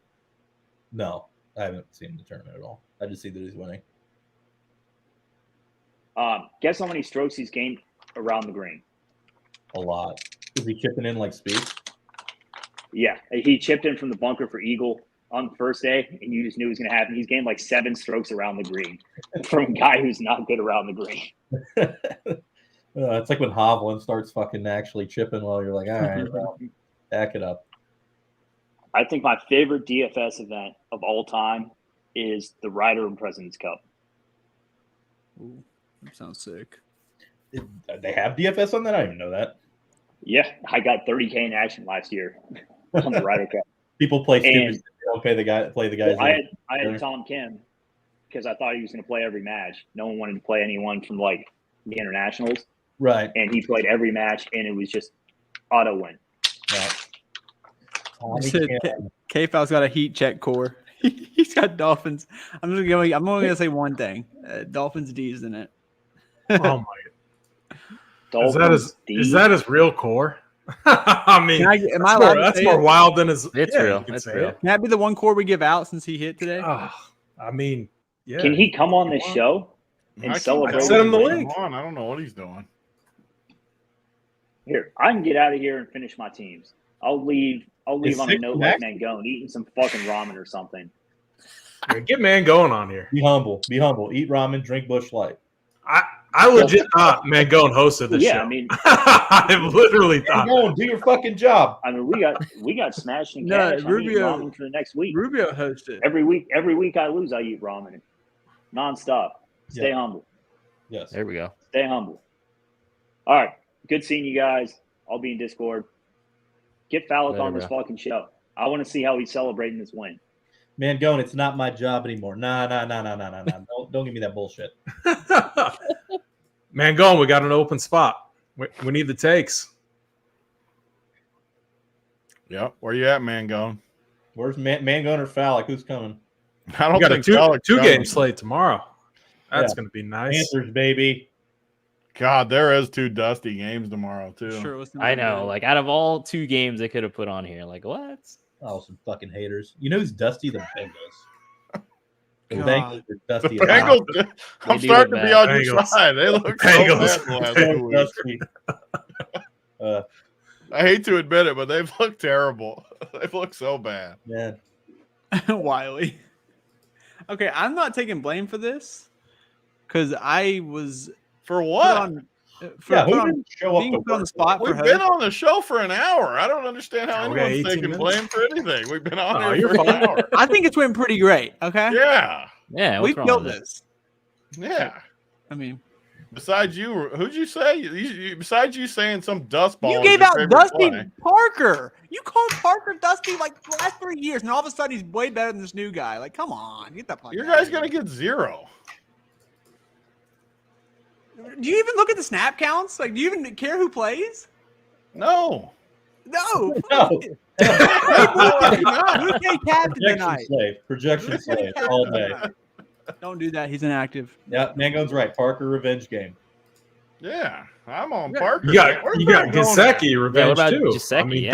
No, I haven't seen the tournament at all. I just see that he's winning. Guess how many strokes he's gained around the green? A lot. Is he chipping in like speed? Yeah, he chipped in from the bunker for eagle on the first day, and you just knew it was going to happen. He's gained like 7 strokes around the green from a guy who's not good around the green. It's like when Hovland starts fucking actually chipping while you're like, all right, well, back it up. I think my favorite DFS event of all time is the Ryder and President's Cup. Ooh, that sounds sick. They have DFS on that? I didn't even know that. Yeah, I got 30K in action last year on the Ryder Cup. People play stupid. They don't play the guys. Well, I had Tom Kim because I thought he was going to play every match. No one wanted to play anyone from like the internationals. Right. And he played every match, and it was just auto win. Right. K-Fal's got a heat check core. He's got Dolphins. I'm only going to say one thing. Dolphins D's in it. Oh my! Dolphins Is that his real core? I mean, that's more wild than his. It's real. It's real. Can that be the one core we give out since he hit today? I mean, yeah. Can he come on this show and celebrate? Send him the link. I don't know what he's doing. Here, I can get out of here and finish my teams. I'll leave on a note like Mangone, eating some fucking ramen or something. Get Mangone on here. Be humble. Eat ramen. Drink Busch Light. I legit thought Mangone hosted this show. Yeah, I mean, I literally thought. Mangone, do your fucking job. I mean, we got smashed in cash. Rubio ramen for the next week. Rubio hosted Every week I lose, I eat ramen nonstop. Stay humble. Yes. There we go. Stay humble. All right. Good seeing you guys. I'll be in Discord. Get Fallick on this fucking show. I want to see how he's celebrating this win. Mangone, it's not my job anymore. Nah. Don't give me that bullshit. Mangone, we got an open spot. We need the takes. Yep. Where you at, Mangone? Where's Mangone or Fallick? Who's coming? I don't think a two-game slate tomorrow. That's going to be nice. Panthers, baby. God, there is 2 dusty games tomorrow too. Sure, I know. Like out of all 2 games they could have put on here, like what? Oh, some fucking haters. You know who's dusty? The Bengals. The God. Bengals are dusty. The Bengals, I'm starting to be on your side. They look so I hate to admit it, but they've looked terrible. They've looked so bad. Yeah. Wiley. Okay, I'm not taking blame for this because I was for what? Who didn't show up being put on the spot. We've been on the show for an hour. I don't understand how anyone's taking blame for anything. We've been on here for an hour. I think it's went pretty great. Okay. Yeah. We killed this. Yeah. I mean, besides you, who'd you say? Besides you saying some dust ball. You gave out Dusty Parker. You called Parker Dusty like the last 3 years, and all of a sudden he's way better than this new guy. Like, come on, get that. Your guy's gonna get 0. Do you even look at the snap counts? Like, do you even care who plays? No. No. No. Who's a captain tonight? Projection slave all day. Don't do that. He's inactive. Yeah, Mangone's right. Parker revenge game. Yeah, I'm on Parker. You got Gesicki revenge too. Gesicki, I mean,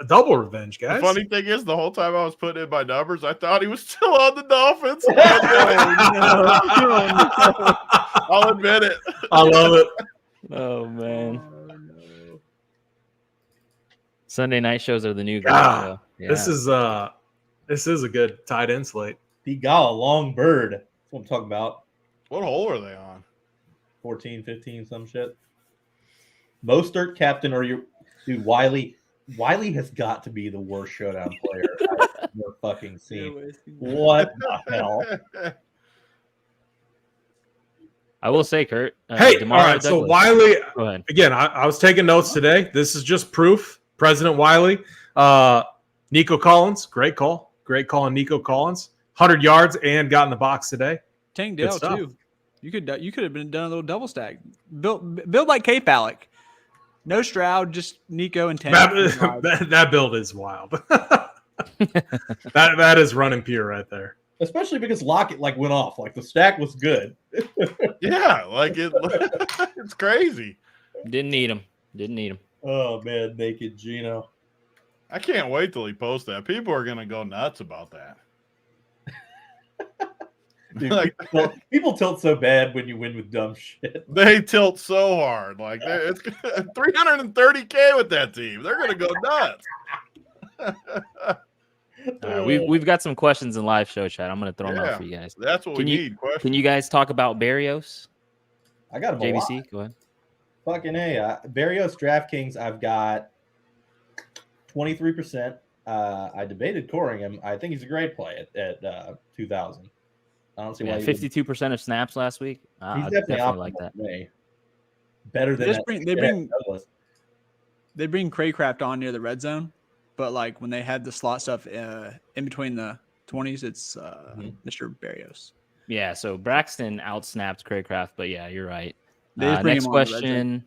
double revenge, guys. The funny thing is, the whole time I was putting in my numbers, I thought he was still on the Dolphins. I'll admit it. I love it. Oh man. Sunday night shows are the new guy. So, yeah. This is a good tight end slate. He got a long bird. That's what I'm talking about. What hole are they on? 14, 15, some shit. Mostert, captain, or you, dude, Wiley. Wiley has got to be the worst showdown player I've ever fucking seen. What the hell? I will say, Kurt. Hey, all right. Douglas. So Wiley, go ahead. Again, I was taking notes today. This is just proof. President Wiley, Nico Collins, great call on Nico Collins. 100 yards and got in the box today. Tank Dale too. You could have been done a little double stack. Build like Cape Alec. No Stroud, just Nico and Tank. That build is wild. that is running pure right there. Especially because Lockett went off. Like the stack was good. Yeah, it's crazy. Didn't need him. Oh man, naked Gino. I can't wait till he posts that. People are gonna go nuts about that. Dude, people tilt so bad when you win with dumb shit. They tilt so hard. It's 330K with that team. They're gonna go nuts. All right, we've got some questions in live show chat. I'm going to throw them out for you guys. That's what we need. Can you guys talk about Barrios? I got him JVC, go ahead. Fucking A. Barrios DraftKings, I've got 23%. I debated coring him. I think he's a great play at 2,000. I don't see why. 52% of snaps last week. He's definitely like that. Better than they bring Craycraft on near the red zone, but like when they had the slot stuff in between the 20s, it's Mr. Barrios. Yeah, so Braxton outsnapped Craycraft, but yeah, you're right. Next question,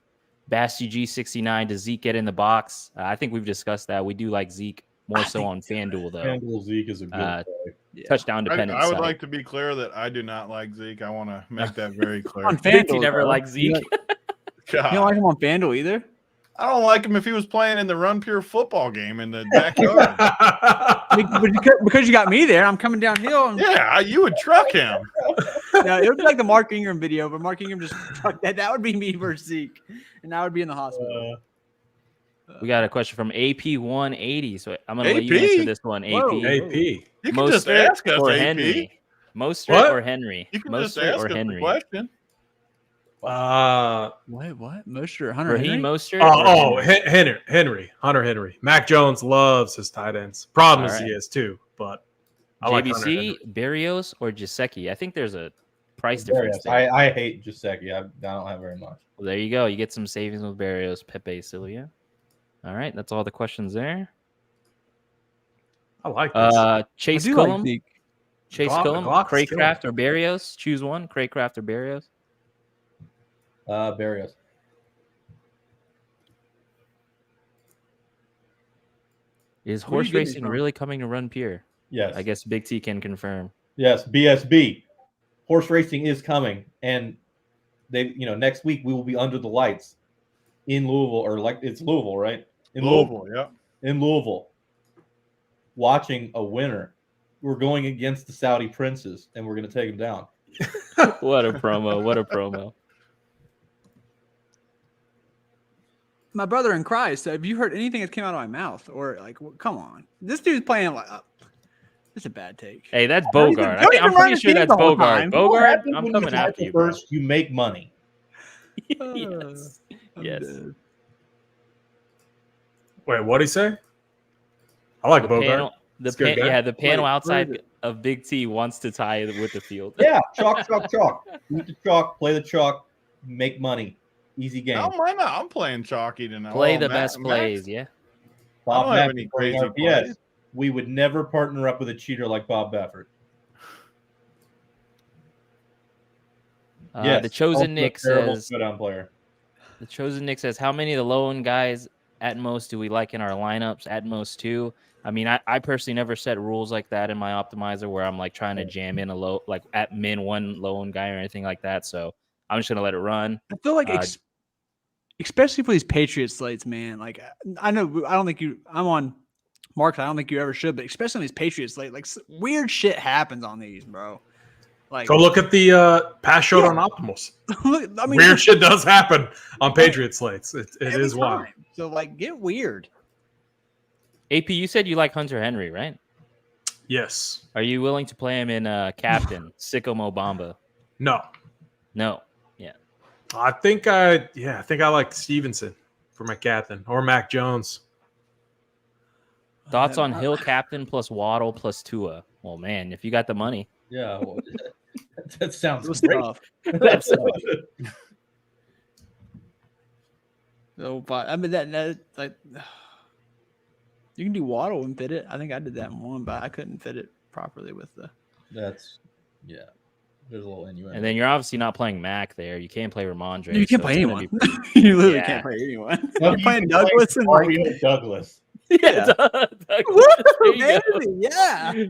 Basti G69, does Zeke get in the box? I think we've discussed that. We do like Zeke more so on FanDuel, though. FanDuel Zeke is a good play. Touchdown dependent. I would like to be clear that I do not like Zeke. I want to make that very clear. On FanDuel, you never like Zeke. You don't like him on FanDuel either? I don't like him if he was playing in the Run Pure football game in the backyard. Because you got me there, I'm coming downhill. Yeah, you would truck him. No, it would be like the Mark Ingram video, but Mark Ingram just trucked that. That would be me versus Zeke, and I would be in the hospital. We got a question from AP180, so I'm going to let you answer this one. AP. You can just ask us, or AP. Henry. Mostert or Henry? You can Mostert just ask or us Henry? the question. What? Mostert, Hunter Raheem Henry? Mostert? Henry. Hunter Henry. Mac Jones loves his tight ends. Problem is he is too, but I like Hunter Henry. Barrios, or Gesicki? I think there's a price difference there. I hate Gesicki. I don't have very much. Well, there you go. You get some savings with Barrios, Pepe, Cilia. All right, that's all the questions there. I like this. Chase Cullum. Like Chase Cullum, Craycraft or Barrios? Choose one, Craycraft or Barrios? Barrios. Is horse racing really coming to Run Pure? Yes. I guess Big T can confirm. Yes, BSB. Horse racing is coming, and they, next week we will be under the lights in Louisville, or like it's Louisville, right? In Louisville, yeah. In Louisville, watching a winner. We're going against the Saudi princes, and we're going to take them down. What a promo! What a promo! My brother in Christ, have you heard anything that came out of my mouth? Or like, come on, this dude's playing like. It's a bad take. Hey, that's Bogart. I'm pretty sure that's Bogart. Bogart, I'm coming after you. First, you make money. Yes. Yes. Wait, what'd he say? I like Bogart. The panel outside of Big T wants to tie it with the field. Yeah, chalk. Eat the chalk, play the chalk, make money. Easy game. Oh, why not? I'm playing chalky tonight. Play the best plays, yeah. Bob, I don't have any crazy plays. We would never partner up with a cheater like Bob Baffert. The Chosen Nick says. Player. The Chosen Nick says, how many of the low-end guys at most do we like in our lineups? At most 2. I mean, I personally never set rules like that in my optimizer where I'm like trying to jam in a low, like at min 1 low-end guy or anything like that. So I'm just gonna let it run. I feel like, especially for these Patriots slates, man. Like I know I don't think I'm on Mark. I don't think you ever should, but especially on these Patriots slates, like weird shit happens on these, bro. Like, go look at the past Showdown Optimals. I mean, weird shit does happen on Patriot slates. It is wild. So like, get weird. AP, you said you like Hunter Henry, right? Yes. Are you willing to play him in Captain Sicko Mo Bamba? No. Yeah. I think I like Stevenson for my captain, or Mac Jones. Thoughts on Hill captain plus Waddle plus Tua? Well, man, if you got the money. Yeah, well, that sounds great. That's So, but I mean that like you can do Waddle and fit it. I think I did that in one, but I couldn't fit it properly with the. There's a little innuendo. And then you're obviously not playing Mac there. You can't play Ramondre. You can't play anyone. You literally can't play anyone. You're playing Douglas and Douglas. Yeah,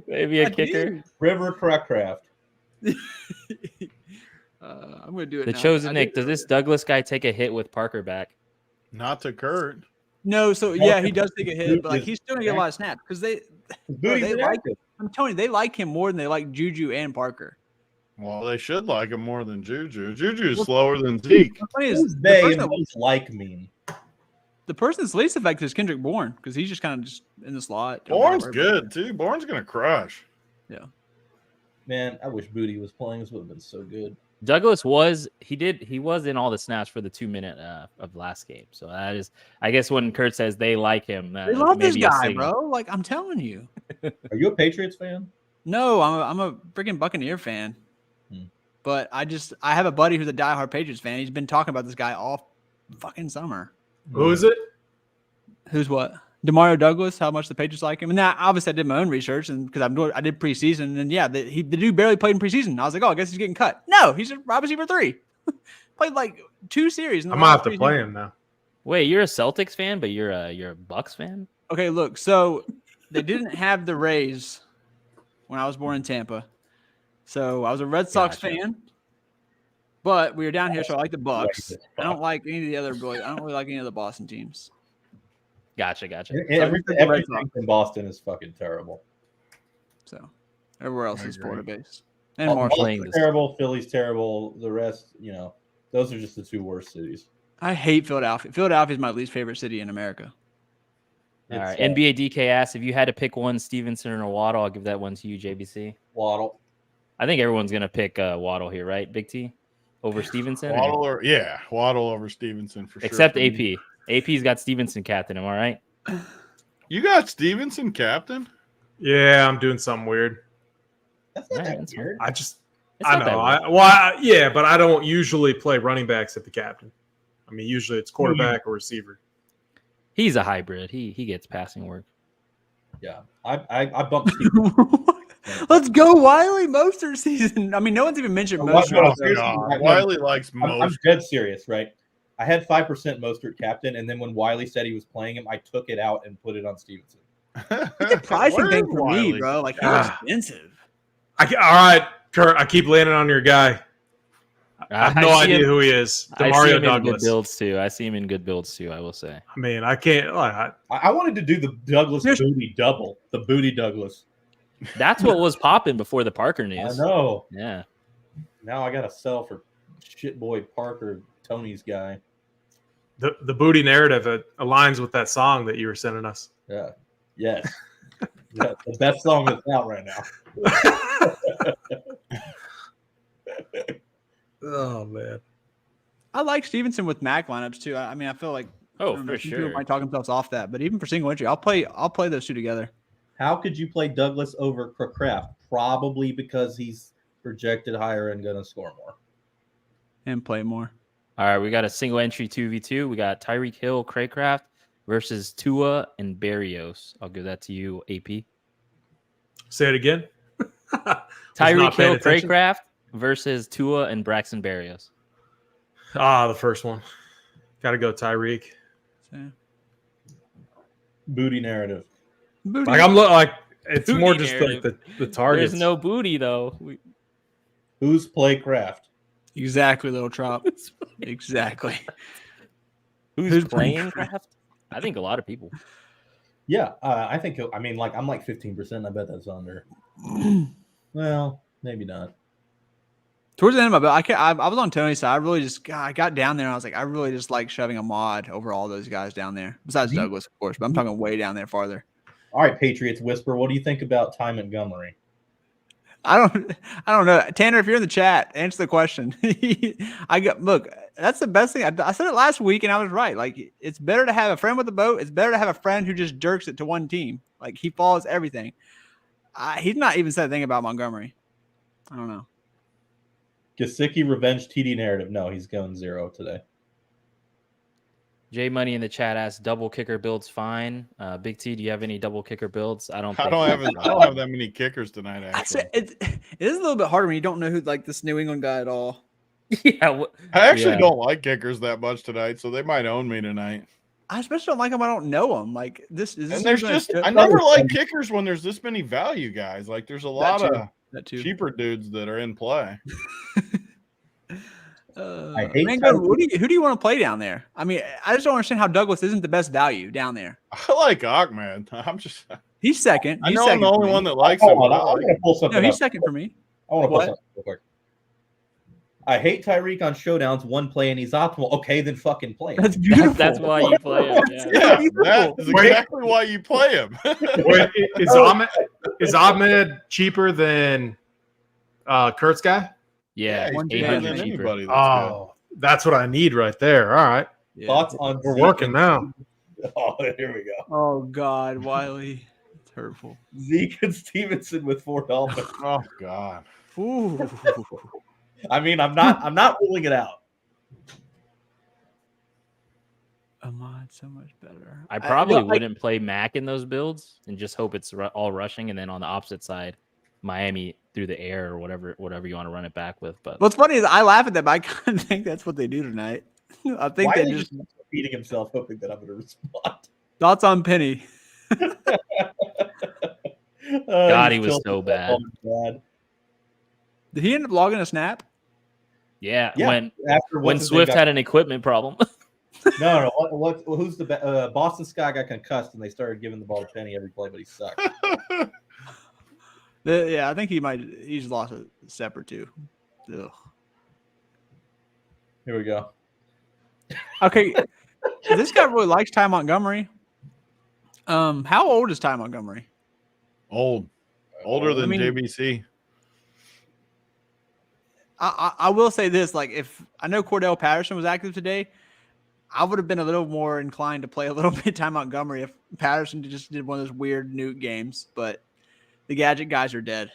maybe a kicker. River Craycraft. I'm gonna do it. The Chosen Nick. Does this Douglas guy take a hit with Parker back? Not to Kurt. No, so yeah, he does take a hit, but like he's still gonna get a lot of snaps because they like him. I'm telling you, they like him more than they like Juju and Parker. Well, they should like him more than Juju. Juju is slower than Zeke. What does they most like mean? The person that's least affected is Kendrick Bourne because he's just kind of just in the slot. Bourne's good too. Bourne's gonna crush. Yeah. Man, I wish Booty was playing. This would have been so good. Douglas was in all the snaps for the 2-minute of last game. So that is, I guess when Kurt says they like him, They love this maybe a guy, signal. bro. Like I'm telling you. Are you a Patriots fan? No, I'm a freaking Buccaneer fan. But I have a buddy who's a diehard Patriots fan. He's been talking about this guy all fucking summer. Who is it? Who's what? Demario Douglas, how much the Patriots like him. And now, obviously, I did my own research and because I did preseason. And yeah, the dude barely played in preseason. I was like, oh, I guess he's getting cut. No, he's a wide receiver 3. Played like 2 series. In the I might have to preseason. play him now. Wait, you're a Celtics fan, but you're a Bucks fan? Okay, look. So they didn't have the Rays when I was born in Tampa. So I was a Red Sox fan. But we were down here, so I like the Bucks. I don't like any of the other boys. I don't really like any of the Boston teams. Gotcha. Everything in Boston is fucking terrible. So everywhere else is Florida based. And Boston's Marshall. terrible. Philly's terrible. The rest, those are just the 2 worst cities. I hate Philadelphia. Philadelphia is my least favorite city in America. All right. NBA DK asks if you had to pick one, Stevenson or Waddle. I'll give that one to you, JBC. Waddle. I think everyone's gonna pick Waddle here, right? Big T over Stevenson. Waddle over Stevenson for sure. Except AP. AP's got Stevenson captain. Am I right? You got Stevenson captain? Yeah, I'm doing something weird. That's not that weird. I know. Yeah, but I don't usually play running backs at the captain. I mean, usually it's quarterback or receiver. He's a hybrid. He gets passing work. Yeah, I bumped Stevenson. Let's go, Wiley Mostert season. I mean, no one's even mentioned Mostert. Wiley likes Mostert. I'm dead serious, right? I had 5% Mostert captain, and then when Wiley said he was playing him, I took it out and put it on Stevenson. It's a pricing thing for me, bro. Like, he's expensive. All right, Kurt, I keep landing on your guy. I have no idea who he is. Demario Douglas. Good builds too. I see him in good builds too, I will say. I mean, I can't. I wanted to do the Douglas booty double, the booty Douglas. That's what was popping before the Parker news. I know. Yeah. Now I got to sell for shitboy Parker, Tony's guy. The booty narrative aligns with that song that you were sending us. Yeah. Yes. Yeah, the best song that's out right now. Oh man. I like Stevenson with Mac lineups too. I mean, I feel like for sure. People might talk themselves off that, but even for single entry, I'll play those 2 together. How could you play Douglas over Kraft? Probably because he's projected higher and going to score more. And play more. All right, we got a single entry 2v2. We got Tyreek Hill, Craycraft versus Tua and Berrios. I'll give that to you, AP. Say it again. Tyreek Hill, Craycraft versus Tua and Braxton Berrios. The first one. Got to go Tyreek. Booty narrative. Booty. It's booty more just like the targets. There's no booty though. Who's play Kraft? Exactly, little Trop. Exactly. Who's playing Kraft? I think a lot of people. Yeah, I think. I mean, I'm 15%. I bet that's under. Well, maybe not. Towards the end of my build, I was on Tony's side. I really I got down there and I was like, I really just like shoving a mod over all those guys down there. Besides Douglas, of course, but I'm talking way down there farther. All right, Patriots Whisper. What do you think about Ty Montgomery? I don't know. Tanner, if you're in the chat, answer the question. Look, that's the best thing. I said it last week and I was right. Like, it's better to have a friend with a boat. It's better to have a friend who just jerks it to one team. Like, he follows everything. He's not even said a thing about Montgomery. I don't know. Gesicki revenge TD narrative. No, he's going 0 today. J Money in the chat asks, double kicker builds fine. Big T, do you have any double kicker builds? I don't have that many kickers tonight. Actually, it is a little bit harder when you don't know who this New England guy at all. Yeah, I actually don't like kickers that much tonight, so they might own me tonight. I especially don't like them. I don't know them. Like this is. And there's I never like kickers when there's this many value guys. Like there's a lot of cheaper dudes that are in play. I hate who do you want to play down there? I mean, I just don't understand how Douglas isn't the best value down there. I like Ahmed. He's second. I know I'm the only one that likes him. I'm going to pull something. No, he's second for me. I want to pull something real quick. I hate Tyreek on showdowns. One play and he's optimal. Okay, then fucking play him. That's beautiful. That's why you play him. Yeah. Yeah, that is exactly why you play him. Wait, is Ahmed cheaper than Kurt's guy? Yeah, he's cheaper 800 than cheaper. anybody. Oh, that's what I need right there. All right, Yeah. Thoughts on we're Zeke working and- now. Oh, here we go. Oh God, Wiley, it's hurtful. Zeke and Stevenson with 4 Dolphins. Oh God. Ooh. I mean, I'm not ruling it out. Ahmad, so much better. I probably wouldn't play Mac in those builds and just hope it's all rushing, and then on the opposite side, Miami through the air or whatever you want to run it back with. But What's funny is I laugh at them. I kind of think that's what they do tonight. I think Why they is just he beating himself, hoping that I'm going to respond? thoughts on Penny. God, he he's was still so bad. bad. Did he end up logging a snap? Yeah, Yeah, when after when Swift had an equipment problem. no, who's the Boston Scott got concussed and they started giving the ball to Penny every play, but he sucked. Yeah, I think he's lost a step or two. Ugh. Here we go. Okay, this guy really likes Ty Montgomery. How old is Ty Montgomery? Older than JBC. I will say this: like, if I know Cordell Patterson was active today, I would have been a little more inclined to play a little bit Ty Montgomery if Patterson just did one of those weird nuke games. But the gadget guys are dead.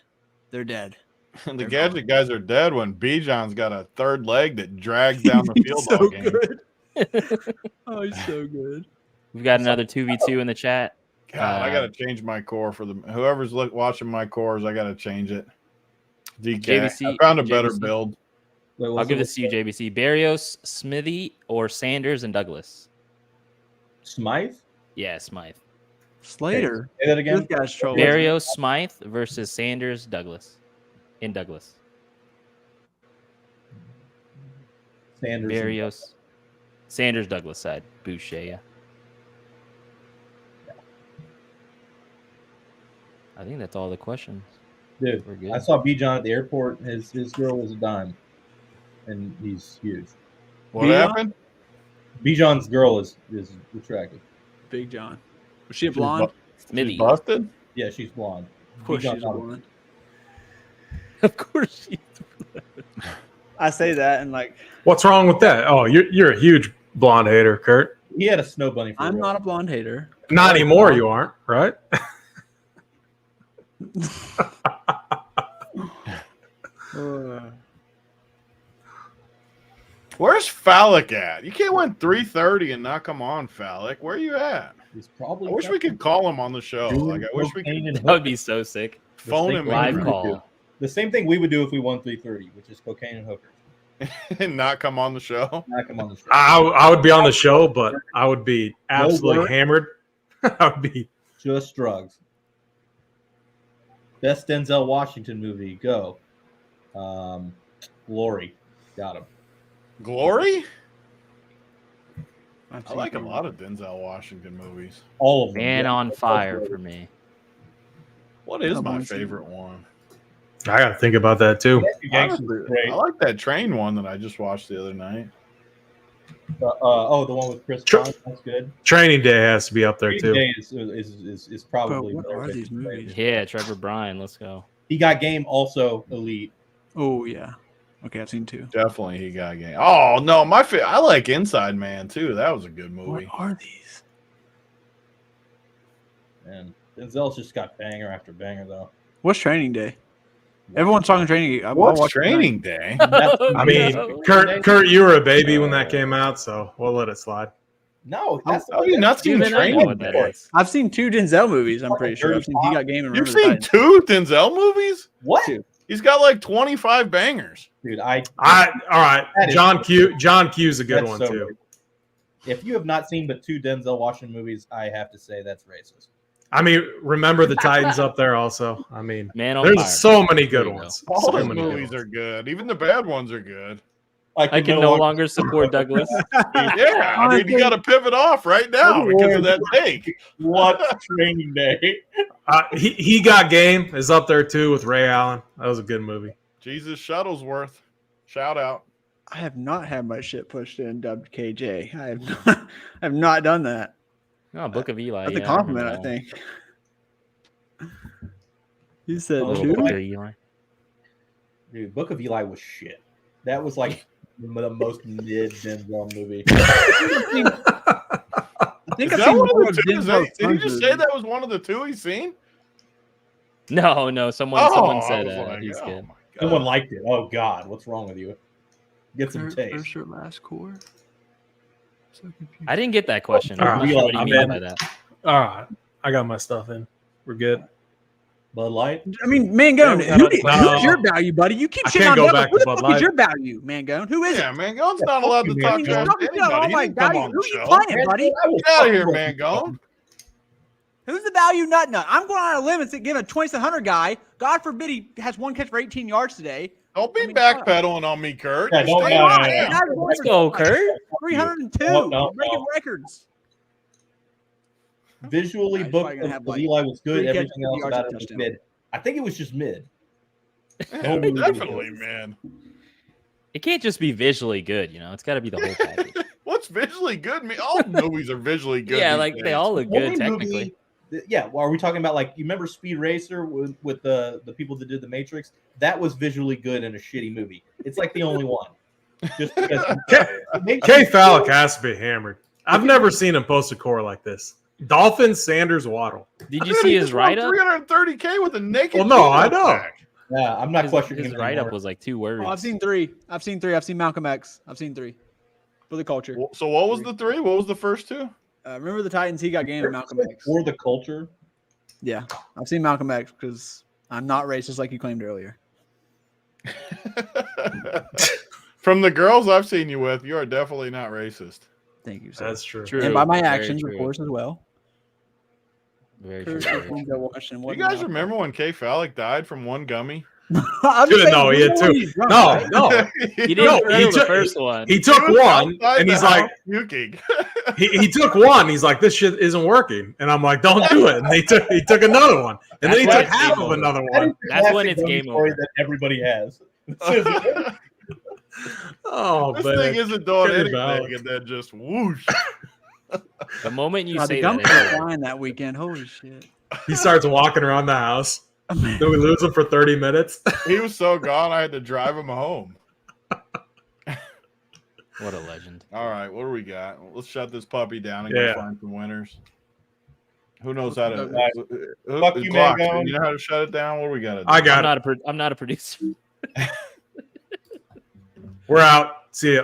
They're dead. The gadget guys are dead when Bijan's got a third leg that drags down the field all game. Good. Oh, he's so good. We've got another 2v2 in the chat. God, I got to change my core for whoever's watching my cores. I got to change it. DK. JBC, I found a better JBC. build. I'll give this to you, JBC. Barrios, Smithy, or Sanders and Douglas? Smythe? Yeah, Smythe. Slater. Say that again. This guy's trolling. Barrios, Smythe versus Sanders, Douglas. In Douglas. Sanders. Barrios. Sanders, Douglas side. Boucher, yeah. I think that's all the questions. Dude, We're good. I saw Bijan at the airport. His girl was a dime, and he's huge. What happened? Bijan's girl is attractive. Big John. Was she a blonde? Smithy. She's busted? Yeah, she's blonde. Of course Bijan's she's a not- blonde. Of course she. I say that and like What's wrong with that? Oh, you're a huge blonde hater, Kurt. He had a snow bunny. For I'm real. not a blonde hater. Not anymore. You aren't, right? Where's Phallic at? You can't win 330 and not come on, Phallic. Where are you at? He's probably. I wish we could call him on the show. Like, I wish we could That would be so sick. phone him Live in call. The same thing we would do if we won 330, which is cocaine and hookers. and not come on the show. Not come on the show. I would be on the show, but I would be absolutely work. hammered. I would be. Just drugs. Best Denzel Washington movie. Go. Glory. Got him. Glory? I like a lot of Denzel Washington movies. All of them. Man Yeah. on fire for me. What is I've my only seen favorite one? I got to think about that too. Gangsters is great. I like that train one that I just watched the other night. The one with Chris Sure. Pine. That's good. Training Day has to be up there too. Day is probably. Bro, what are these movies? Yeah, Trevor Bryan. Let's go. He got game also elite. Oh yeah. Okay, I've seen two. Definitely, he got game. Oh no, I like Inside Man too. That was a good What movie. are these? And Denzel's just got banger after banger though. What's Training Day? Everyone's talking Training. I'll What's watch it tonight. Training Day? I mean, Kurt, you were a baby when that came out, so we'll let it slide. No, that's Oh, you not seen Even I know Training what that Day? is. I've seen two Denzel movies. I'm pretty sure. I've seen He Got Game and You've Remember the seen Titans. 2 Denzel movies? what, Two. He's got like 25 bangers. dude. All right. That is- John Q's a good That's one so too. weird. If you have not seen but 2 Denzel Washington movies, I have to say that's racist. I mean, remember the Titans up there also. I mean, Man on fire. there's so many good There you go. ones. All So his many good movies ones. are good. Even the bad ones are good. I can no longer support Douglas. Yeah, I mean, you got to pivot off right now because of that take. What Training Day? He Got Game is up there too with Ray Allen. That was a good movie. Jesus Shuttlesworth. Shout out. I have not had my shit pushed in dubbed KJ. I have not done that. No, Book of Eli. That's a yeah, compliment, I remember that think. You said one. two? Little Book of Eli. Dude, Book of Eli was shit. That was like the most mid Denzel movie. I think Is I've that seen one more of of the two? Denzel's Did he just say Thunder. that was one of the two he's seen? No, someone I said was like, he's oh good. my God. Someone liked it. Oh God, what's wrong with you? Get some First taste. or last core? So confused. I didn't get that question. All I'm not right, sure what you I'm mean in. by that. All right, I got my stuff in. We're good. Bud Light. I mean, Mangone, Yeah, we got who all the is your value, buddy? You keep I shitting can't on go the other. back Who to the Bud fuck is Light. your value, Mangone? Who is Yeah, it? man, Gone's not allowed to man. talk I mean, you're trash talking to shit on all anybody. He my didn't come value. on Who the you show. playing, buddy? Get out of here, man, Gone. Who's the value nut? I'm going on a limb and giving a 2,700 guy. God forbid he has one catch for 18 yards today. Don't be I mean, backpedaling on me, Kurt. Yeah, You don't- stay no, on no, it. no, He's not Let's going go, for Kurt. 302. No, You're breaking no. records. Visually, Yeah, he's Book probably gonna have, of like, Eli was good. 3 catches, Everything 50 else yards, about and it was touchdown. mid. I think it was just mid. Yeah, definitely, man. It can't just be visually good, It's got to be the whole package. What's visually good? All movies are visually good. Yeah, these like they days. all look Only good technically. movie- yeah, well, are we talking about like you remember Speed Racer with the people that did The Matrix? That was visually good in a shitty movie. It's like the only one. Just because K Fallick has to be hammered. I've never seen him post a core like this. Dolphins, Sanders, Waddle. Did you see his write up? 330K with a naked. Well, no, I peanut know. pack. Yeah, I'm not questioning His him write up anymore. was like 2 words. Oh, I've seen three. I've seen Malcolm X. I've seen 3 for the culture. So what was the 3? What was the first 2? Remember the Titans? He got game of Malcolm X. For the culture. Yeah, I've seen Malcolm X because I'm not racist like you claimed earlier. From the girls I've seen you with, you are definitely not racist. Thank you, sir. That's true. And by my Very actions, of true. course, as well. Very There's true. the things I watched and Do you whatnot. guys remember when K Fallick died from one gummy? I'm just saying, No, he had when 2. he's drunk, No, right? no. He No, didn't he know the took- first one. He took was one, outside and the he's like, house puking. he took one. He's like, this shit isn't working, and I'm like, don't do it. And he took another one, and then he That's took why half it's of game another That is one. the That's when classic it's dummy game story over. that everybody has. Oh, This man. thing isn't doing Pretty anything, valid. and then just whoosh. The moment you God, say the that, gum it's was over. flying that weekend. Holy shit! He starts walking around the house. Then we lose him for 30 minutes. He was so gone, I had to drive him home. What a legend. All right, what do we got? Let's shut this puppy down and Yeah. go find some winners. Who knows how to? Fuck you, Glock, Mango. you know how to shut it down? What do we got to do? I got it. I'm not a producer. We're out. See ya.